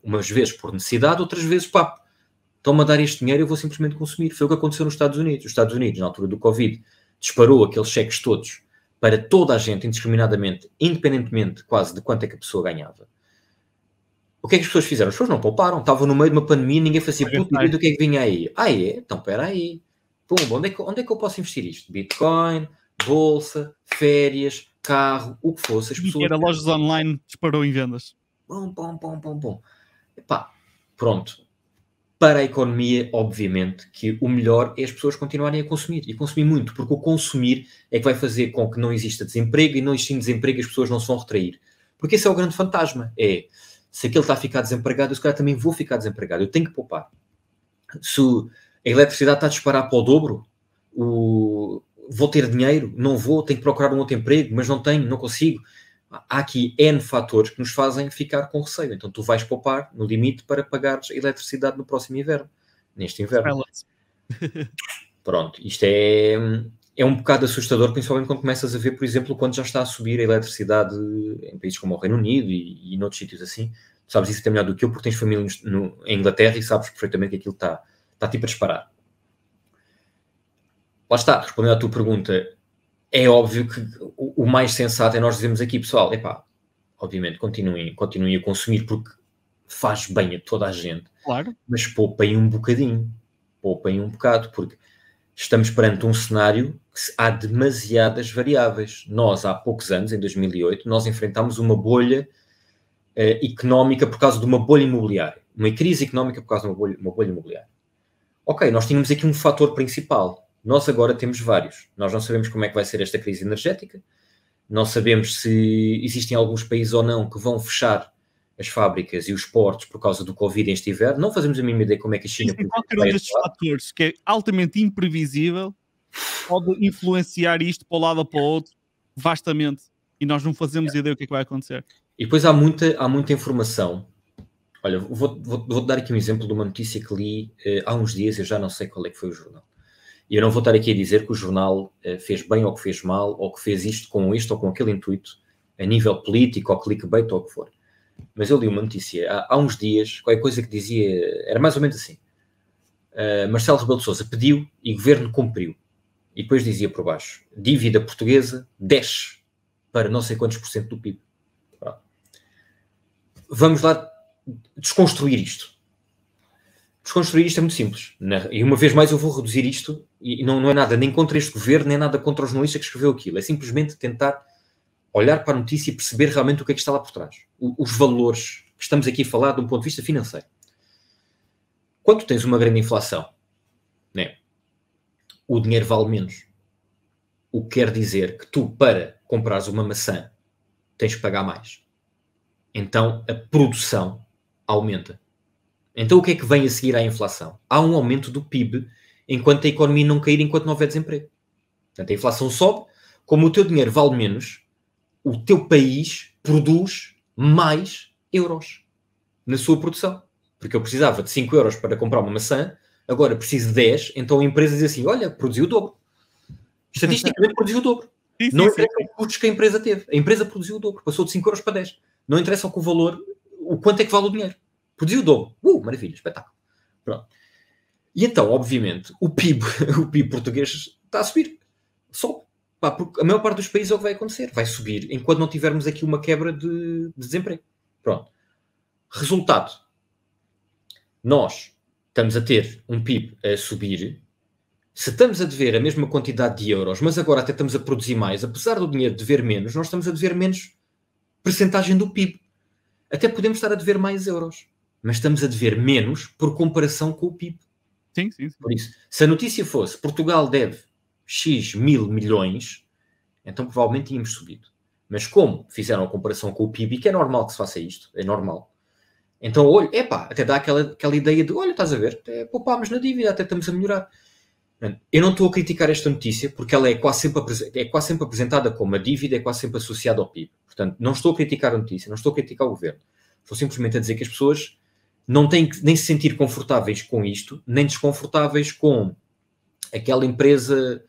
Umas vezes por necessidade, outras vezes, estão-me a dar este dinheiro, eu vou simplesmente consumir. Foi o que aconteceu nos Estados Unidos. Os Estados Unidos, na altura do Covid, disparou aqueles cheques todos para toda a gente, indiscriminadamente, independentemente quase de quanto é que a pessoa ganhava. O que é que as pessoas fizeram? As pessoas não pouparam. Estavam no meio de uma pandemia, ninguém fazia puta ideia do que é que vinha aí. Então espera aí. Onde é que eu posso investir isto? Bitcoin, bolsa, férias, carro, o que fosse. As pessoas... Era lojas online, disparou em vendas. Bom. Pronto. Para a economia, obviamente, que o melhor é as pessoas continuarem a consumir. E consumir muito, porque o consumir é que vai fazer com que não exista desemprego, e não existindo desemprego as pessoas não se vão retrair. Porque esse é o grande fantasma. Se aquele está a ficar desempregado, eu se calhar também vou ficar desempregado. Eu tenho que poupar. Se a eletricidade está a disparar para o dobro, vou ter dinheiro? Não vou, tenho que procurar um outro emprego, mas não tenho, não consigo. Há aqui N fatores que nos fazem ficar com receio. Então tu vais poupar no limite para pagares a eletricidade no próximo inverno. Neste inverno. Pronto, isto é um bocado assustador, principalmente quando começas a ver, por exemplo, quando já está a subir a eletricidade em países como o Reino Unido e noutros sítios assim. Tu sabes isso até melhor do que eu, porque tens família em Inglaterra e sabes perfeitamente que aquilo está tipo a disparar. Lá está, respondendo à tua pergunta, é óbvio que o mais sensato é nós dizermos aqui, pessoal, obviamente, continuem a consumir porque faz bem a toda a gente. Claro. Mas poupem um bocadinho. Poupem um bocado, porque estamos perante um cenário que há demasiadas variáveis. Nós, há poucos anos, em 2008, nós enfrentámos uma bolha económica por causa de uma bolha imobiliária. Uma crise económica por causa de uma bolha imobiliária. Ok, nós tínhamos aqui um fator principal. Nós agora temos vários. Nós não sabemos como é que vai ser esta crise energética. Não sabemos se existem alguns países ou não que vão fechar as fábricas e os portos por causa do Covid este inverno. Não fazemos a mínima ideia como é que a China... Qualquer um destes fatores que é altamente imprevisível pode influenciar isto para um lado ou para o outro vastamente. E nós não fazemos ideia do que é que vai acontecer. E depois há muita informação. Olha, vou dar aqui um exemplo de uma notícia que li há uns dias, eu já não sei qual é que foi o jornal. E eu não vou estar aqui a dizer que o jornal fez bem ou que fez mal, ou que fez isto com aquele intuito, a nível político, ou clickbait, ou o que for. Mas eu li uma notícia há uns dias, qualquer coisa que dizia, era mais ou menos assim. Marcelo Rebelo de Sousa pediu e o governo cumpriu. E depois dizia por baixo, dívida portuguesa desce para não sei quantos % do PIB. Vamos lá desconstruir isto. Desconstruir isto é muito simples. E uma vez mais eu vou reduzir isto, e não é nada nem contra este governo, nem nada contra o jornalista que escreveu aquilo. É simplesmente tentar olhar para a notícia e perceber realmente o que é que está lá por trás. Os valores que estamos aqui a falar de um ponto de vista financeiro. Quando tens uma grande inflação, né, o dinheiro vale menos. O que quer dizer que tu, para comprares uma maçã, tens que pagar mais. Então, a produção aumenta. Então, o que é que vem a seguir à inflação? Há um aumento do PIB enquanto a economia não cair, enquanto não houver desemprego. Portanto, a inflação sobe. como o teu dinheiro vale menos, o teu país produz mais euros na sua produção. Porque eu precisava de 5 euros para comprar uma maçã, agora preciso de 10, então a empresa diz assim, olha, produziu o dobro. Estatisticamente produziu o dobro. Não interessa os custos que a empresa teve. A empresa produziu o dobro, passou de 5 euros para 10. Não interessa o valor, o quanto é que vale o dinheiro. Produziu o dobro. Maravilha, espetáculo. Pronto. E então, obviamente, o PIB português está a subir. Só. Porque a maior parte dos países é o que vai acontecer. Vai subir enquanto não tivermos aqui uma quebra de desemprego. Pronto. Resultado. Nós estamos a ter um PIB a subir. Se estamos a dever a mesma quantidade de euros, mas agora até estamos a produzir mais, apesar do dinheiro dever menos, nós estamos a dever menos percentagem do PIB. Até podemos estar a dever mais euros, mas estamos a dever menos por comparação com o PIB. Sim. Por isso, se a notícia fosse Portugal deve X mil milhões, então provavelmente tínhamos subido. Mas como fizeram a comparação com o PIB, que é normal que se faça isto, é normal, então, olha, até dá aquela ideia de, olha, estás a ver, até poupámos na dívida, até estamos a melhorar. Eu não estou a criticar esta notícia, porque ela é quase sempre apresentada como a dívida, é quase sempre associada ao PIB. Portanto, não estou a criticar a notícia, não estou a criticar o governo. Estou simplesmente a dizer que as pessoas não têm que nem se sentir confortáveis com isto, nem desconfortáveis com aquela empresa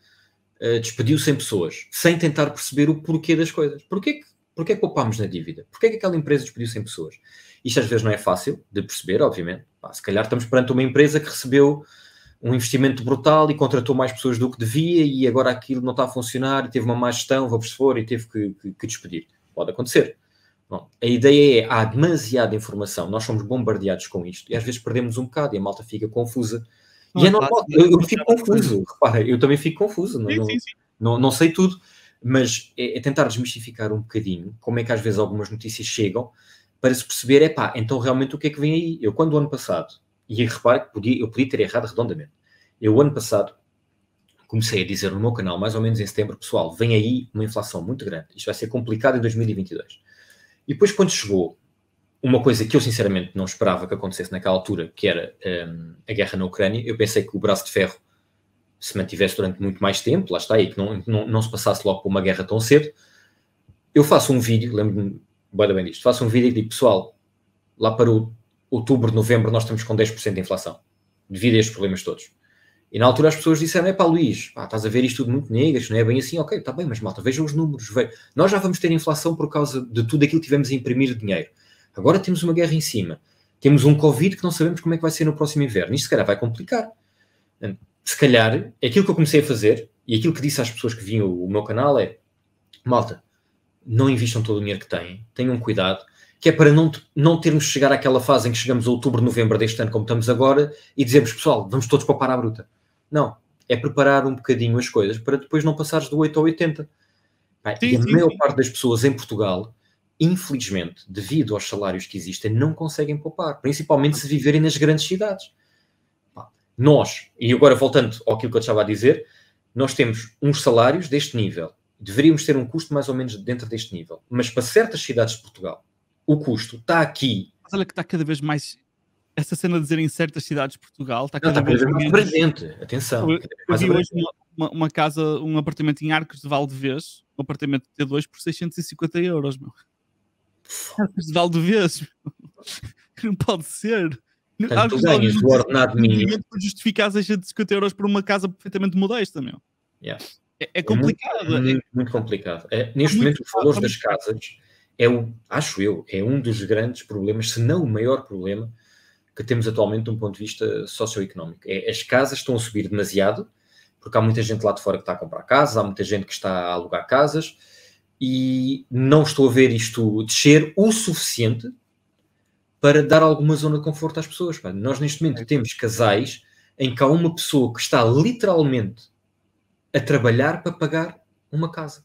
despediu 100 pessoas, sem tentar perceber o porquê das coisas. Porquê que poupámos na dívida? Porquê que aquela empresa despediu 100 pessoas? Isto às vezes não é fácil de perceber, obviamente. Se calhar estamos perante uma empresa que recebeu um investimento brutal e contratou mais pessoas do que devia e agora aquilo não está a funcionar e teve uma má gestão, vamos supor, e teve que despedir. Pode acontecer. Bom, a ideia é, há demasiada informação, nós somos bombardeados com isto e às vezes perdemos um bocado e a malta fica confusa. E é normal, eu fico confuso. Repara, eu também fico confuso. Não sei tudo, mas é tentar desmistificar um bocadinho como é que às vezes algumas notícias chegam para se perceber, então realmente o que é que vem aí? Eu quando o ano passado, e repare que eu podia ter errado redondamente, eu o ano passado comecei a dizer no meu canal, mais ou menos em setembro, pessoal, vem aí uma inflação muito grande, isto vai ser complicado em 2022. E depois quando chegou uma coisa que eu sinceramente não esperava que acontecesse naquela altura, que era a guerra na Ucrânia, eu pensei que o braço de ferro se mantivesse durante muito mais tempo, lá está, e que não se passasse logo por uma guerra tão cedo. Eu faço um vídeo, lembro-me bem disto, faço um vídeo e digo, pessoal, lá para outubro, novembro, nós estamos com 10% de inflação, devido a estes problemas todos. E na altura as pessoas disseram, Luís, estás a ver isto tudo muito negro, isto não é bem assim, ok, está bem, mas malta, vejam os números, nós já vamos ter inflação por causa de tudo aquilo que tivemos a imprimir dinheiro. Agora temos uma guerra em cima, temos um Covid que não sabemos como é que vai ser no próximo inverno, isto se calhar vai complicar. Se calhar, aquilo que eu comecei a fazer, e aquilo que disse às pessoas que vinham o meu canal é, malta, não invistam todo o dinheiro que têm, tenham cuidado, que é para não termos de chegar àquela fase em que chegamos a outubro, novembro deste ano, como estamos agora, e dizemos, pessoal, vamos todos poupar à bruta. Não, é preparar um bocadinho as coisas para depois não passares do 8 ao 80. E a maior parte das pessoas em Portugal, infelizmente, devido aos salários que existem, não conseguem poupar, principalmente se viverem nas grandes cidades. Nós, e agora voltando àquilo que eu estava a dizer, nós temos uns salários deste nível, deveríamos ter um custo mais ou menos dentro deste nível, mas para certas cidades de Portugal, o custo está aqui. Mas olha que está cada vez mais. Essa cena de dizer em certas cidades de Portugal está cada vez mais presente. Atenção. Eu vi hoje uma casa, um apartamento em Arcos de Valdevez, um apartamento de T2 por 650 euros, meu. Arcos de Valdevez, não pode ser. Portanto, tu ganhas o ordenado mínimo para justificar 650 euros por uma casa perfeitamente modesta, meu. Yeah. É complicado. Muito complicado. Neste momento, os valores das casas acho eu, é um dos grandes problemas, se não o maior problema que temos atualmente de um ponto de vista socioeconómico. As casas estão a subir demasiado, porque há muita gente lá de fora que está a comprar casas, há muita gente que está a alugar casas, e não estou a ver isto descer o suficiente para dar alguma zona de conforto às pessoas. Nós, neste momento, temos casais em que há uma pessoa que está literalmente a trabalhar para pagar uma casa.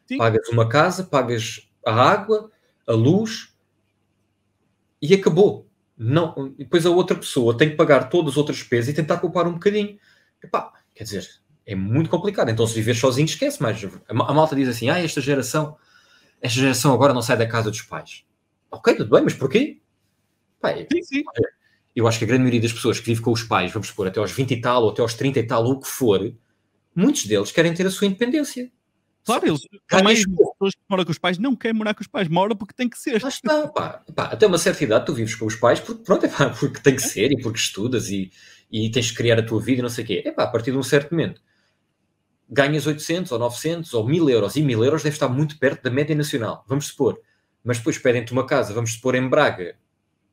Sim. Pagas uma casa, pagas a água, a luz e acabou. Não, depois a outra pessoa tem que pagar todas as outras despesas e tentar poupar um bocadinho. Quer dizer, é muito complicado. Então, se viver sozinho, esquece mais. A malta diz assim, esta geração agora não sai da casa dos pais. Ok, tudo bem, mas porquê? Sim. Eu acho que a grande maioria das pessoas que vive com os pais, vamos supor, até aos 20 e tal, ou até aos 30 e tal, ou o que for, muitos deles querem ter a sua independência. Claro, eles também, as pessoas que moram com os pais não querem morar com os pais, moram porque tem que ser. Lá está, pá, até uma certa idade tu vives com os pais porque, pronto, porque tem que ser e porque estudas e tens que criar a tua vida e não sei o quê. A partir de um certo momento ganhas 800 ou 900 ou 1000 euros, e 1000 euros deve estar muito perto da média nacional, vamos supor. Mas depois pedem-te uma casa, vamos supor em Braga.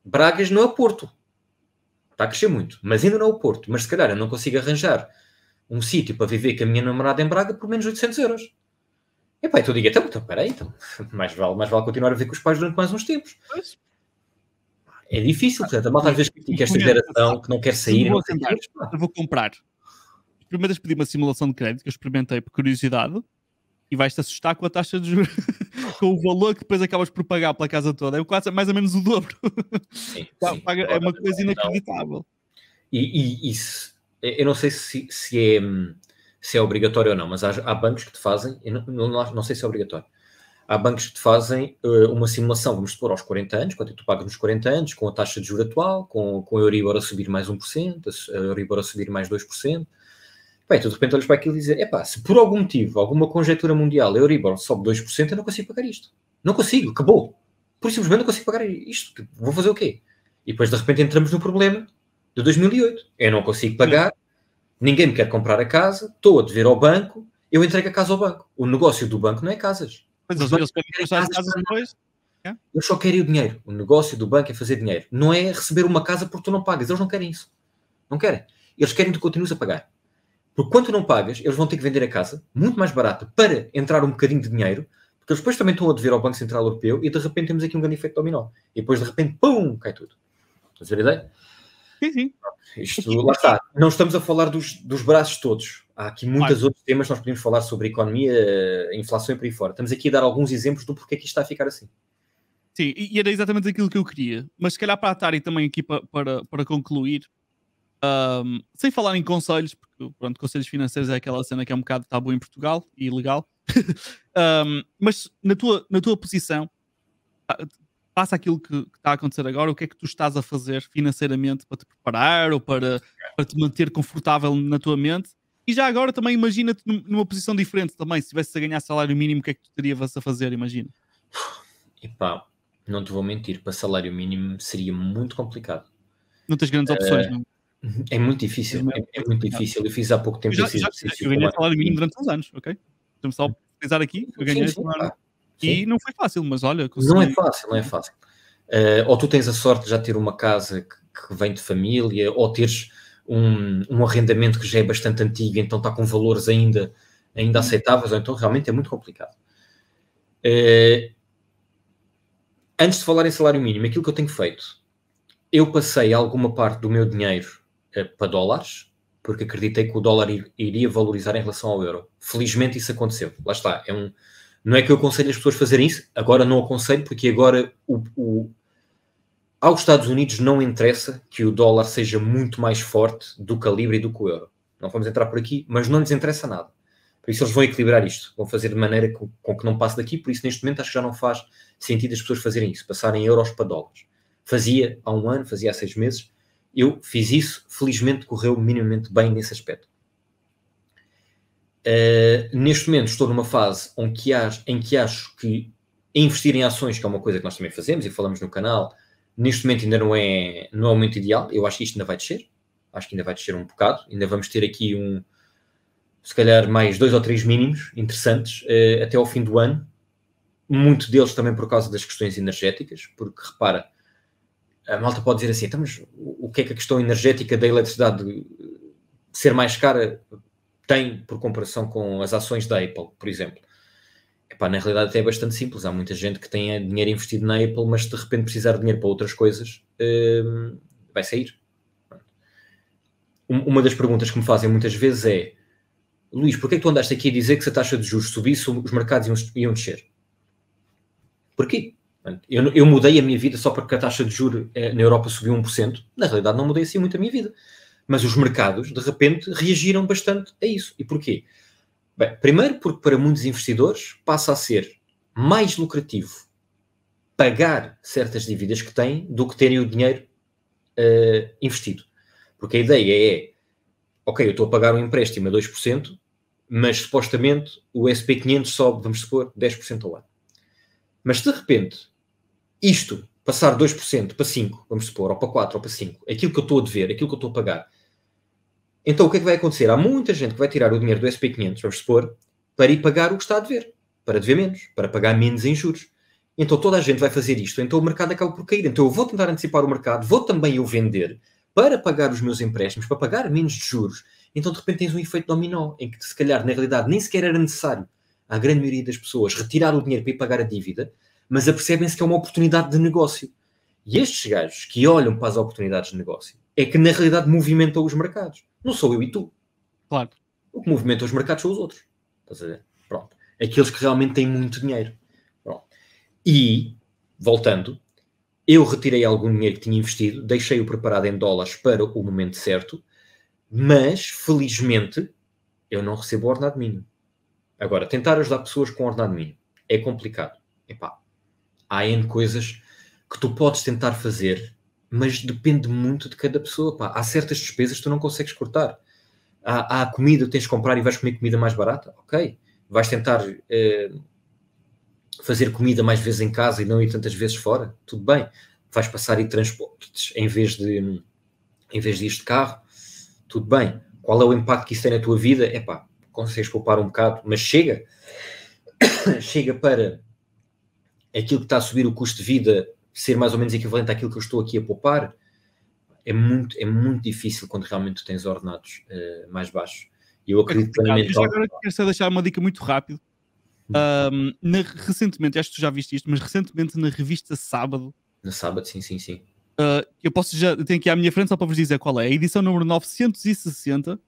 Bragas não é o Porto. Está a crescer muito, mas ainda não é o Porto. Mas se calhar eu não consigo arranjar um sítio para viver com a minha namorada em Braga por menos 800 euros. Então eu digo, então, peraí, mais vale continuar a ver com os pais durante mais uns tempos. Pois. É difícil, portanto, a malta às vezes critica esta geração que não quer sair. Eu vou comprar. Primeiro pedi uma simulação de crédito que eu experimentei por curiosidade e vais-te assustar com a taxa de juros, com o valor que depois acabas por pagar pela casa toda. É quase mais ou menos o dobro. Sim, é uma coisa inacreditável. E isso, eu não sei se é obrigatório ou não, mas há bancos que te fazem, eu não sei se é obrigatório, há bancos que te fazem uma simulação, vamos supor, aos 40 anos, quanto tu pagas nos 40 anos, com a taxa de juros atual, com a Euribor a subir mais 1%, a Euribor a subir mais 2%. Tu de repente olhas para aquilo e dizes, se por algum motivo, alguma conjectura mundial, a Euribor sobe 2%, eu não consigo pagar isto. Não consigo, acabou. Por simplesmente não consigo pagar isto. Vou fazer o quê? E depois de repente entramos no problema de 2008. Eu não consigo pagar, ninguém me quer comprar a casa, estou a dever ao banco, eu entrego a casa ao banco. O negócio do banco não é casas. Eles querem deixar as casas depois. Eu só quero o dinheiro. O negócio do banco é fazer dinheiro. Não é receber uma casa porque tu não pagas. Eles não querem isso. Não querem. Eles querem que tu continues a pagar. Porque quando tu não pagas, eles vão ter que vender a casa muito mais barata para entrar um bocadinho de dinheiro, porque eles depois também estão a dever ao Banco Central Europeu e de repente temos aqui um grande efeito dominó. E depois de repente, pum, cai tudo. Estás a ver a ideia? Sim. Isto, lá está. Não estamos a falar dos braços todos. Há aqui muitos outros temas, nós podemos falar sobre economia, inflação e por aí fora. Estamos aqui a dar alguns exemplos do porquê que isto está a ficar assim. Sim, e era exatamente aquilo que eu queria. Mas se calhar para a Atari também aqui para concluir, sem falar em conselhos, porque pronto, conselhos financeiros é aquela cena que é um bocado tabu em Portugal e ilegal. Mas na tua posição, passa aquilo que está a acontecer agora, o que é que tu estás a fazer financeiramente para te preparar ou para te manter confortável na tua mente? E já agora também imagina-te numa posição diferente também, se estivesse a ganhar salário mínimo, o que é que tu terias a fazer, imagina? Epá, não te vou mentir, para salário mínimo seria muito complicado. Não tens grandes opções, não? É muito difícil, é muito difícil. Eu fiz há pouco tempo esse exercício. Eu ganhei salário mínimo durante uns anos, ok? Estamos só a pesquisar aqui, eu ganhei salário. E não foi fácil, mas olha... Consegui... Não é fácil. Ou tu tens a sorte de já ter uma casa que vem de família, ou teres um arrendamento que já é bastante antigo, então está com valores ainda aceitáveis, ou então realmente é muito complicado. Antes de falar em salário mínimo, aquilo que eu tenho feito, eu passei alguma parte do meu dinheiro para dólares, porque acreditei que o dólar iria valorizar em relação ao euro. Felizmente isso aconteceu. Lá está. Não é que eu aconselho as pessoas a fazerem isso, agora não aconselho, porque agora aos Estados Unidos não interessa que o dólar seja muito mais forte do que a libra e do que o euro. Não vamos entrar por aqui, mas não lhes interessa nada. Por isso eles vão equilibrar isto, vão fazer de maneira com que não passe daqui, por isso neste momento acho que já não faz sentido as pessoas fazerem isso, passarem euros para dólares. Fazia há um ano, fazia há 6 meses, eu fiz isso, felizmente correu minimamente bem nesse aspecto. Neste momento estou numa fase em que acho que investir em ações, que é uma coisa que nós também fazemos e falamos no canal, neste momento ainda não é o momento ideal. Eu acho que isto ainda vai descer, acho que ainda vai descer um bocado, ainda vamos ter aqui se calhar mais 2 ou 3 mínimos interessantes até ao fim do ano, muito deles também por causa das questões energéticas, porque repara, a malta pode dizer assim, então, mas o que é que a questão energética da eletricidade ser mais cara tem por comparação com as ações da Apple, por exemplo? Na realidade até é bastante simples. Há muita gente que tem dinheiro investido na Apple, mas se de repente precisar de dinheiro para outras coisas, vai sair. Uma das perguntas que me fazem muitas vezes é: Luís, porquê é que tu andaste aqui a dizer que se a taxa de juros subisse, os mercados iam descer? Porquê? Eu mudei a minha vida só porque a taxa de juros na Europa subiu 1%. Na realidade não mudei assim muito a minha vida. Mas os mercados, de repente, reagiram bastante a isso. E porquê? Bem, primeiro porque para muitos investidores passa a ser mais lucrativo pagar certas dívidas que têm do que terem o dinheiro investido. Porque a ideia é, ok, eu estou a pagar um empréstimo a 2%, mas supostamente o SP500 sobe, vamos supor, 10% ao ano. Mas se de repente isto passar 2% para 5%, vamos supor, ou para 4% ou para 5%, aquilo que eu estou a dever, aquilo que eu estou a pagar, então o que é que vai acontecer? Há muita gente que vai tirar o dinheiro do SP500, vamos supor, para ir pagar o que está a dever, para dever menos, para pagar menos em juros. Então toda a gente vai fazer isto, então o mercado acaba por cair. Então eu vou tentar antecipar o mercado, vou também eu vender para pagar os meus empréstimos, para pagar menos de juros. Então de repente tens um efeito dominó, em que se calhar na realidade nem sequer era necessário à grande maioria das pessoas retirar o dinheiro para ir pagar a dívida, mas apercebem-se que é uma oportunidade de negócio. E estes gajos que olham para as oportunidades de negócio é que na realidade movimentam os mercados. Não sou eu e tu. Claro. O que movimenta os mercados são os outros. Estás a ver? Pronto. Aqueles que realmente têm muito dinheiro. Pronto. E, voltando, eu retirei algum dinheiro que tinha investido, deixei-o preparado em dólares para o momento certo, mas, felizmente, eu não recebo o ordenado mínimo. Agora, tentar ajudar pessoas com ordenado mínimo é complicado. Epá, há N coisas que tu podes tentar fazer, mas depende muito de cada pessoa. Pá. Há certas despesas que tu não consegues cortar. Há comida que tens de comprar e vais comer comida mais barata. Ok. Vais tentar fazer comida mais vezes em casa e não ir tantas vezes fora. Tudo bem. Vais passar a ir transportes em vez de ir de carro. Tudo bem. Qual é o impacto que isso tem na tua vida? Epá, consegues poupar um bocado, mas chega. Chega para aquilo que está a subir o custo de vida ser mais ou menos equivalente àquilo que eu estou aqui a poupar. É muito difícil quando realmente tu tens ordenados mais baixos. E eu acredito plenamente... Eu agora quero só deixar uma dica muito rápida. Recentemente, acho que tu já viste isto, mas recentemente na revista Sábado... Na Sábado, sim. Eu tenho aqui à minha frente só para vos dizer qual é. A edição número 960.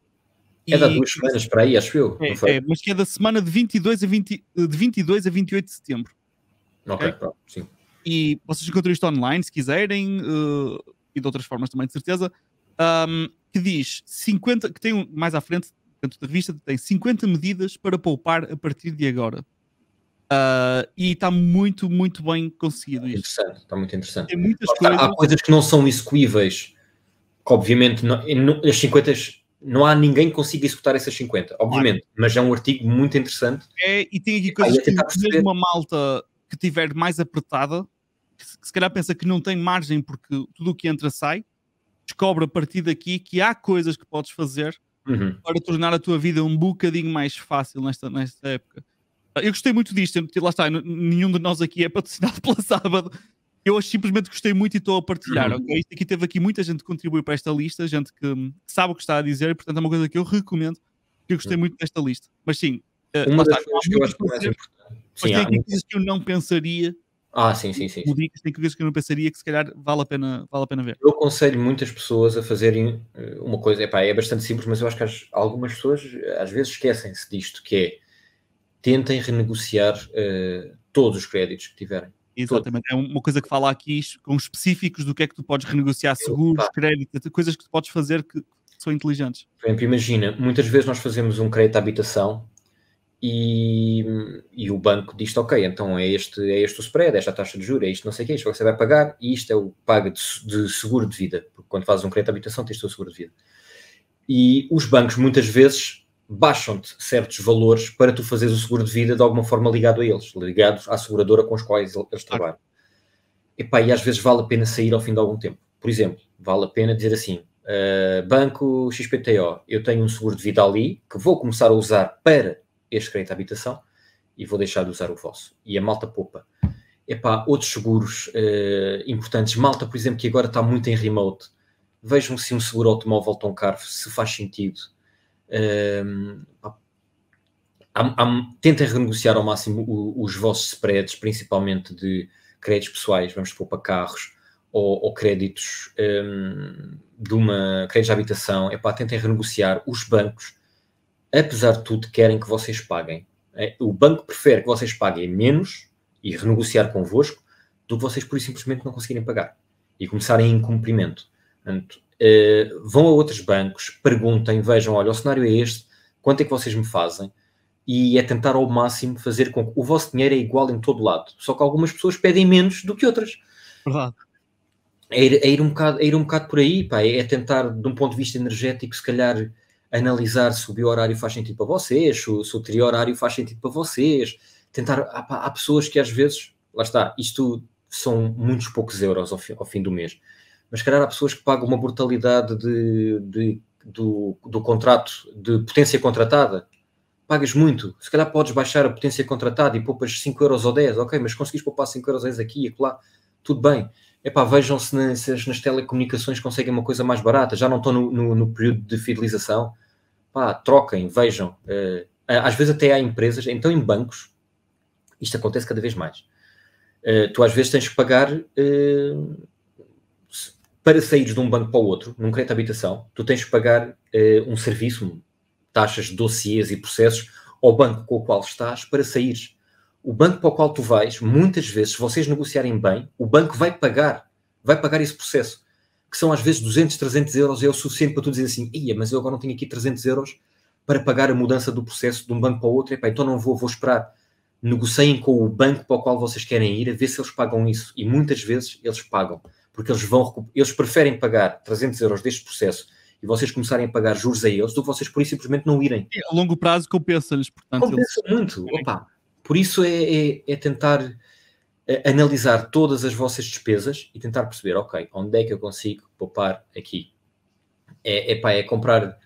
É de há 2 semanas para aí, acho eu. Mas que é da semana de 22 a 28 de setembro. Ok, pronto, sim. E vocês encontram isto online, se quiserem, e de outras formas também, de certeza, que diz 50, que tem mais à frente, dentro da revista, tem 50 medidas para poupar a partir de agora. E está muito, muito bem conseguido isto. Está muito interessante. Tem muitas coisas. Há coisas que não são execuíveis, que obviamente as 50... Não há ninguém que consiga executar essas 50, obviamente, mas é um artigo muito interessante. E tem aqui coisas que mesmo uma malta que tiver mais apertada, que se calhar pensa que não tem margem porque tudo o que entra sai, descobre a partir daqui que há coisas que podes fazer para tornar a tua vida um bocadinho mais fácil nesta época. Eu gostei muito disto, lá está, nenhum de nós aqui é patrocinado pela Sábado. Eu simplesmente gostei muito e estou a partilhar, ok? Isto aqui teve aqui muita gente que contribuiu para esta lista, gente que sabe o que está a dizer, e portanto é uma coisa que eu recomendo, que eu gostei muito desta lista. Mas sim, uma das coisas que eu acho que é mais importante. Mas tem aqui coisas que eu não pensaria. Sim. Tem coisas que eu não pensaria que se calhar vale a pena ver. Eu aconselho muitas pessoas a fazerem uma coisa, é bastante simples, mas eu acho que algumas pessoas às vezes esquecem-se disto, que é tentem renegociar todos os créditos que tiverem. Exatamente, é uma coisa que fala aqui com específicos do que é que tu podes renegociar, seguros, créditos, coisas que tu podes fazer que são inteligentes. Por exemplo, imagina, muitas vezes nós fazemos um crédito à habitação e o banco diz-te, ok, então é este o spread, esta taxa de juros, é isto não sei o que, isto você vai pagar e isto é o pago de seguro de vida, porque quando fazes um crédito à habitação tens o teu seguro de vida. E os bancos muitas vezes baixam-te certos valores para tu fazeres o seguro de vida de alguma forma ligado a eles, ligados à seguradora com os quais eles trabalham. E às vezes vale a pena sair ao fim de algum tempo. Por exemplo, vale a pena dizer assim, Banco XPTO, eu tenho um seguro de vida ali que vou começar a usar para este crédito de habitação e vou deixar de usar o vosso. E a malta poupa. Outros seguros importantes, malta, por exemplo, que agora está muito em remote, vejam se um seguro automóvel tão caro, se faz sentido. Tentem renegociar ao máximo os vossos spreads, principalmente de créditos pessoais, vamos supor, para carros ou créditos créditos de habitação. Tentem renegociar. Os bancos, apesar de tudo, querem que vocês paguem. O banco prefere que vocês paguem menos e renegociar convosco do que vocês, por simplesmente, não conseguirem pagar e começarem em incumprimento. Portanto, vão a outros bancos, perguntem, vejam, olha, o cenário é este, quanto é que vocês me fazem? E é tentar ao máximo fazer com que o vosso dinheiro é igual em todo lado. Só que algumas pessoas pedem menos do que outras. Verdade. É ir um bocado por aí, é tentar, de um ponto de vista energético, se calhar analisar se o bio-horário faz sentido para vocês, se o tri-horário faz sentido para vocês, tentar, há pessoas que às vezes, lá está, isto são muitos poucos euros ao fim do mês, mas se calhar há pessoas que pagam uma brutalidade do contrato de potência contratada, pagas muito, se calhar podes baixar a potência contratada e poupas 5 euros ou 10, ok, mas conseguis poupar 5 euros ou 10 aqui e acolá, tudo bem. Epá, vejam se nas telecomunicações conseguem uma coisa mais barata, já não estão no período de fidelização, pá, troquem, vejam. Às vezes até há empresas, então em bancos, isto acontece cada vez mais. Tu às vezes tens que pagar para saíres de um banco para o outro, num crédito de habitação, tu tens que pagar um serviço, taxas de dossiês e processos ao banco com o qual estás para saíres. O banco para o qual tu vais, muitas vezes, se vocês negociarem bem, o banco vai pagar esse processo, que são às vezes 200, 300 euros, é o suficiente para tu dizer assim, ia, mas eu agora não tenho aqui 300 euros para pagar a mudança do processo de um banco para o outro, epá, então não vou esperar. Negociem com o banco para o qual vocês querem ir, a ver se eles pagam isso. E muitas vezes eles pagam, porque eles preferem pagar 300 euros deste processo e vocês começarem a pagar juros a eles, do que vocês por isso simplesmente não irem. A longo prazo compensa-lhes, portanto. Compensa muito, opa. Por isso é tentar analisar todas as vossas despesas e tentar perceber, ok, onde é que eu consigo poupar aqui? É comprar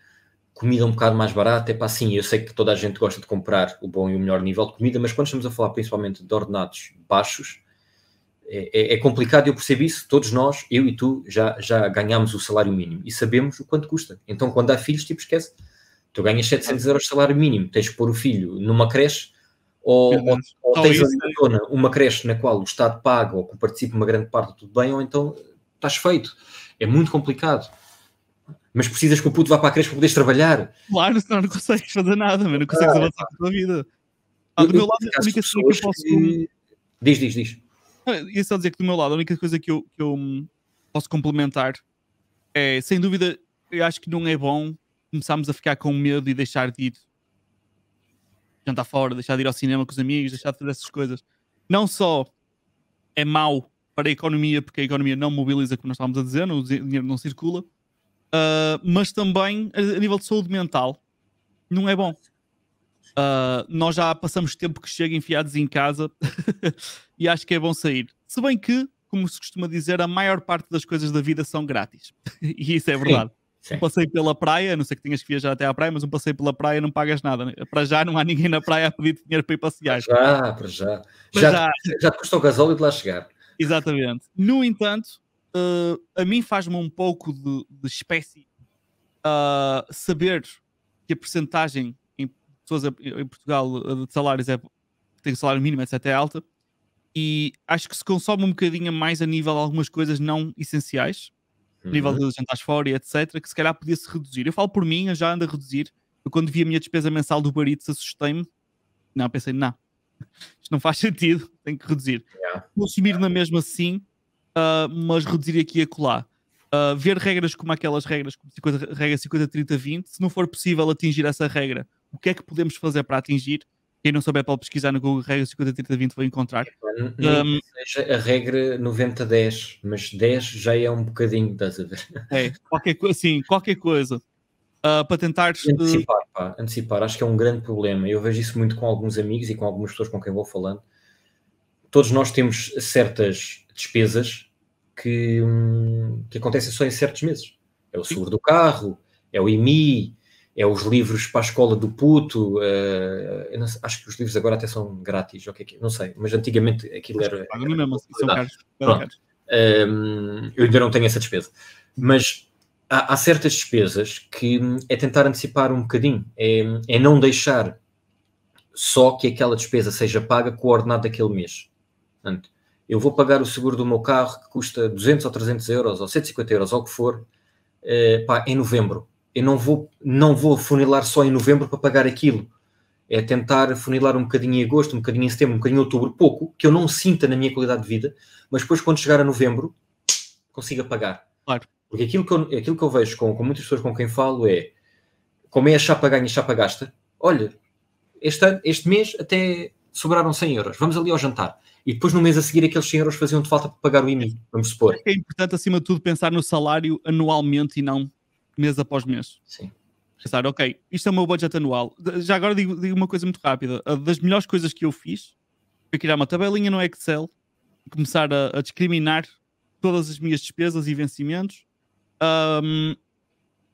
comida um bocado mais barata, sim, eu sei que toda a gente gosta de comprar o bom e o melhor nível de comida, mas quando estamos a falar principalmente de ordenados baixos, é complicado, eu percebo isso, todos nós, eu e tu, já ganhámos o salário mínimo e sabemos o quanto custa. Então quando há filhos, tipo, esquece. Tu ganhas 700 euros de salário mínimo, tens que pôr o filho numa creche, ou tens uma creche na qual o Estado paga ou que participa uma grande parte, tudo bem, ou então estás feito. É muito complicado. Mas precisas que o puto vá para a creche para poderes trabalhar. Claro, senão não consegues fazer nada, mas não consegues avançar com a tua vida. Do meu lado, a única coisa que eu posso... Diz. Ia só dizer que do meu lado, a única coisa que eu posso complementar é, sem dúvida, eu acho que não é bom começarmos a ficar com medo e deixar de ir jantar fora, deixar de ir ao cinema com os amigos, deixar de fazer essas coisas. Não só é mau para a economia, porque a economia não mobiliza, como nós estávamos a dizer, o dinheiro não circula, mas também a nível de saúde mental não é bom. Nós já passamos tempo que chega enfiados em casa e acho que é bom sair. Se bem que, como se costuma dizer, a maior parte das coisas da vida são grátis. E isso é verdade. Sim. Um passeio pela praia, não sei que tenhas que viajar até à praia, mas um passeio pela praia não pagas nada. Né? Para já não há ninguém na praia a pedir dinheiro para ir passear. Para já. Já te custa o gasóleo de lá chegar. Exatamente. No entanto, a mim faz-me um pouco de espécie saber que a percentagem em pessoas em Portugal de salários tem salário mínimo, etc. é alta, e acho que se consome um bocadinho mais a nível de algumas coisas não essenciais, a nível de jantares fora e etc., que se calhar podia-se reduzir. Eu falo por mim, eu já ando a reduzir. Eu quando vi a minha despesa mensal do Uber Eats assustei-me. Não, pensei, não, isto não faz sentido, tenho que reduzir. Consumir na mesma sim, mas reduzir aqui e acolá. Ver regras como aquelas regras, como regra 50-30-20, se não for possível atingir essa regra, o que é que podemos fazer para atingir? Quem não souber pode pesquisar no Google, regra 50-30-20 vai encontrar. Não seja a regra 90-10, mas 10 já é um bocadinho, estás a ver? Qualquer coisa. Para tentar... Antecipar, acho que é um grande problema. Eu vejo isso muito com alguns amigos e com algumas pessoas com quem vou falando. Todos nós temos certas despesas que acontecem só em certos meses. É o seguro do carro, é o IMI, é os livros para a escola do puto. Acho que os livros agora até são grátis, não sei, mas antigamente aquilo era... São caros. Eu ainda não tenho essa despesa. Mas há certas despesas que é tentar antecipar um bocadinho. É não deixar só que aquela despesa seja paga com o ordenado daquele mês. Portanto, eu vou pagar o seguro do meu carro que custa 200 ou 300 euros ou 150 euros, ou o que for, em novembro. Eu não vou funilar só em novembro para pagar aquilo. É tentar funilar um bocadinho em agosto, um bocadinho em setembro, um bocadinho em outubro, pouco, que eu não sinta na minha qualidade de vida, mas depois quando chegar a novembro, consiga pagar. Claro. Porque aquilo que eu vejo com muitas pessoas com quem falo é, como é a chapa ganha e chapa gasta, olha, este mês até sobraram 100 euros, vamos ali ao jantar. E depois no mês a seguir aqueles 100 euros faziam de falta para pagar o IMI, vamos supor. É importante acima de tudo pensar no salário anualmente e não mês após mês. Sim. Pensar, ok, isto é o meu budget anual. Já agora digo uma coisa muito rápida. Das melhores coisas que eu fiz foi criar uma tabelinha no Excel e começar a discriminar todas as minhas despesas e vencimentos. Ahm,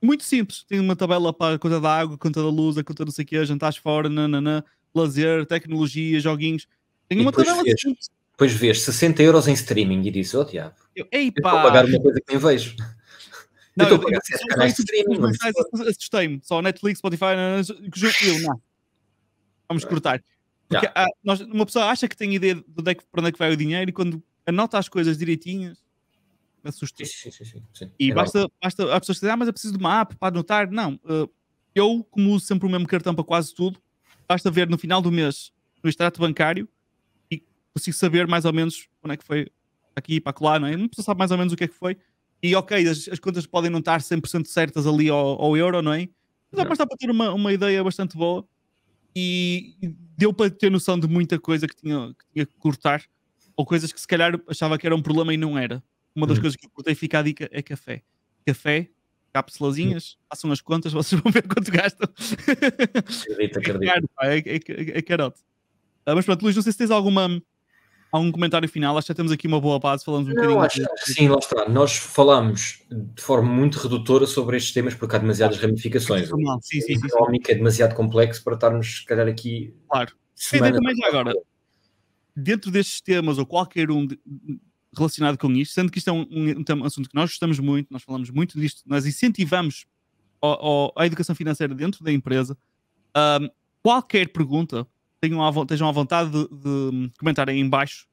Muito simples. Tenho uma tabela para a conta da água, conta da luz, a conta não sei o quê, jantares fora, nananã, lazer, tecnologia, joguinhos. Tenho E uma tabela simples. depois vês 60 euros em streaming e dizes, oh diabo, eu estou a Epá! pagar uma coisa que nem vejo. Eu Não, estou a pagar 7 só canais de isso streaming. dos mensais assustei-me. Só Netflix, Spotify, não. Vamos cortar. Porque uma pessoa acha que tem ideia de para onde é que vai o dinheiro e quando anota as coisas direitinhas, assusta. Sim. E É basta as pessoas dizem, mas eu preciso de uma app para anotar. Não, eu, como uso sempre o mesmo cartão para quase tudo, basta ver no final do mês no extrato bancário e consigo saber mais ou menos onde é que foi aqui e para lá, não é? Não precisa saber mais ou menos o que é que foi. E ok, as contas podem não estar 100% certas ali ao euro, não é? Mas dá para ter uma ideia bastante boa e deu para ter noção de muita coisa que tinha que cortar ou coisas que se calhar achava que era um problema e não era. Uma das coisas que eu cortei, fica a dica, é café. Café, cápsulazinhas, façam as contas, vocês vão ver quanto gastam. Acredito. É caro, pá, é carote. Mas pronto, Luís, não sei se tens algum comentário final. Acho que já temos aqui uma boa base, falamos um bocadinho. Acho que sim, lá está. Nós falámos de forma muito redutora sobre estes temas porque há demasiadas ramificações. Sim. O económico é demasiado complexo para estarmos, se calhar, aqui semanas. Também já agora, dentro destes temas ou qualquer relacionado com isto, sendo que isto é um assunto que nós gostamos muito, nós falamos muito disto, nós incentivamos a educação financeira dentro da empresa. Qualquer pergunta, estejam à vontade de comentarem em baixo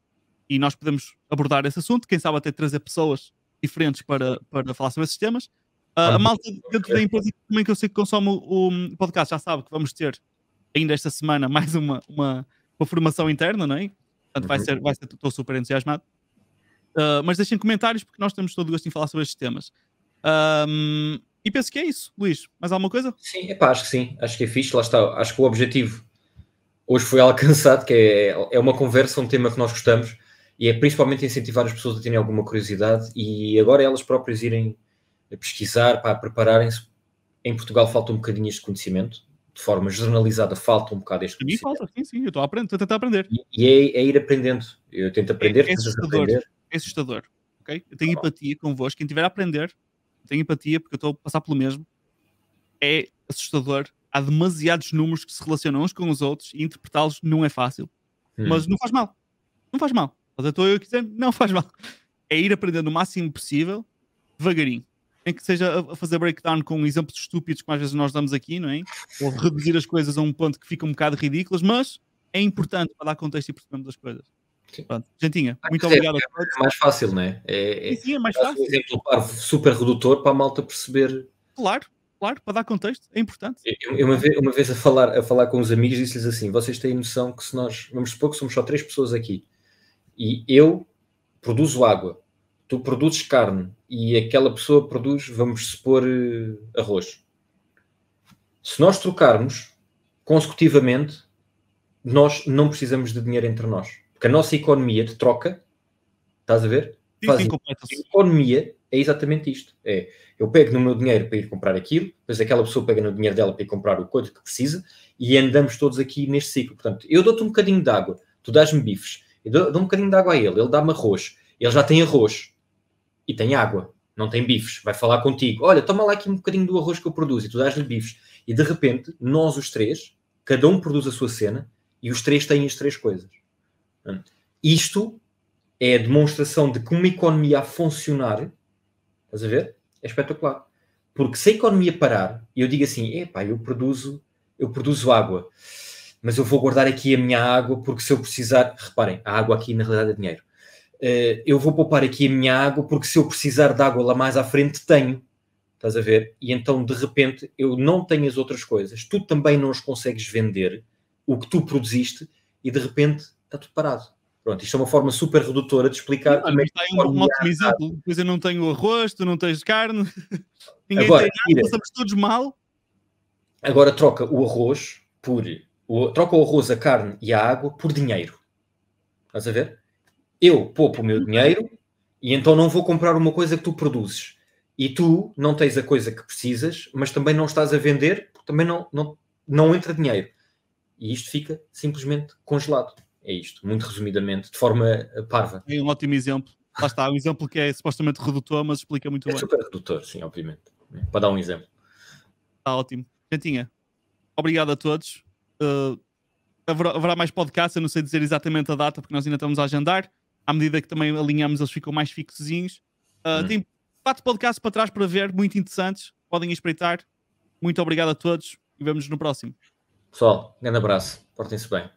e nós podemos abordar esse assunto, quem sabe até trazer pessoas diferentes para falar sobre esses temas. A malta dentro da empresa também, que eu sei que consome o podcast, já sabe que vamos ter ainda esta semana mais uma formação interna, não é? Portanto, estou super entusiasmado. Mas deixem comentários porque nós temos todo o gosto em falar sobre estes temas. E penso que é isso, Luís. Mais alguma coisa? Sim, acho que sim. Acho que é fixe. Lá está. Acho que o objetivo hoje foi alcançado, que é uma conversa, um tema que nós gostamos e é principalmente incentivar as pessoas a terem alguma curiosidade e agora elas próprias irem pesquisar, prepararem-se. Em Portugal falta um bocadinho este conhecimento. De forma generalizada falta um bocado este conhecimento. A mim falta, sim. Eu estou a tentar aprender. E é ir aprendendo. Eu tento aprender, é assustador, ok? Eu tenho empatia convosco. Quem estiver a aprender, tenho empatia porque eu estou a passar pelo mesmo. É assustador. Há demasiados números que se relacionam uns com os outros e interpretá-los não é fácil. Mas não faz mal. Não faz mal. Mas eu estou a dizer, não faz mal. É ir aprendendo o máximo possível, devagarinho. Nem que seja a fazer breakdown com exemplos estúpidos que às vezes nós damos aqui, não é? Ou reduzir as coisas a um ponto que fica um bocado ridículas, mas é importante para dar contexto e percebermos as coisas. Pronto. Gentinha, muito obrigado a todos. É mais fácil, não é? Sim, é mais fácil. Um exemplo super redutor para a malta perceber. Claro, para dar contexto, é importante. Uma vez a falar com os amigos, disse-lhes assim: vocês têm noção que se nós, vamos supor que somos só 3 pessoas aqui, e eu produzo água, tu produzes carne, e aquela pessoa produz, vamos supor, arroz. Se nós trocarmos consecutivamente, nós não precisamos de dinheiro entre nós. Porque a nossa economia de troca, estás a ver? A economia é exatamente isto. Eu pego no meu dinheiro para ir comprar aquilo, depois aquela pessoa pega no dinheiro dela para ir comprar o quanto que precisa e andamos todos aqui neste ciclo. Portanto, eu dou-te um bocadinho de água, tu dás-me bifes, eu dou um bocadinho de água a ele dá-me arroz, ele já tem arroz e tem água, não tem bifes, vai falar contigo, olha, toma lá aqui um bocadinho do arroz que eu produzo e tu dás-lhe bifes. E de repente, nós os 3, cada um produz a sua cena e os 3 têm as 3 coisas. Isto é a demonstração de que uma economia a funcionar, estás a ver? É espetacular. Porque se a economia parar, e eu digo assim, eu produzo água, mas eu vou guardar aqui a minha água porque se eu precisar, reparem, a água aqui na realidade é dinheiro. Eu vou poupar aqui a minha água porque se eu precisar de água lá mais à frente, tenho. Estás a ver? E então, de repente, eu não tenho as outras coisas. Tu também não os consegues vender, o que tu produziste, e de repente está tudo parado. Pronto, isto é uma forma super redutora de explicar como é que... Está um ótimo exemplo. Depois eu não tenho arroz, tu não tens carne, ninguém tem nada, passamos todos mal. Agora troca o arroz troca o arroz, a carne e a água por dinheiro. Estás a ver? Eu poupo o meu dinheiro e então não vou comprar uma coisa que tu produzes. E tu não tens a coisa que precisas, mas também não estás a vender, porque também não entra dinheiro. E isto fica simplesmente congelado. É isto, muito resumidamente, de forma parva. É um ótimo exemplo. Lá está, um exemplo que é supostamente redutor, mas explica muito É bem. super redutor, sim, obviamente. Para dar um exemplo. Está ótimo. Gentinha, obrigado a todos. Haverá mais podcasts, eu não sei dizer exatamente a data, porque nós ainda estamos a agendar. À medida que também alinhamos, eles ficam mais fixozinhos. Tem 4 podcasts para trás para ver, muito interessantes. Podem espreitar. Muito obrigado a todos e vemos no próximo. Pessoal, grande abraço. Portem-se bem.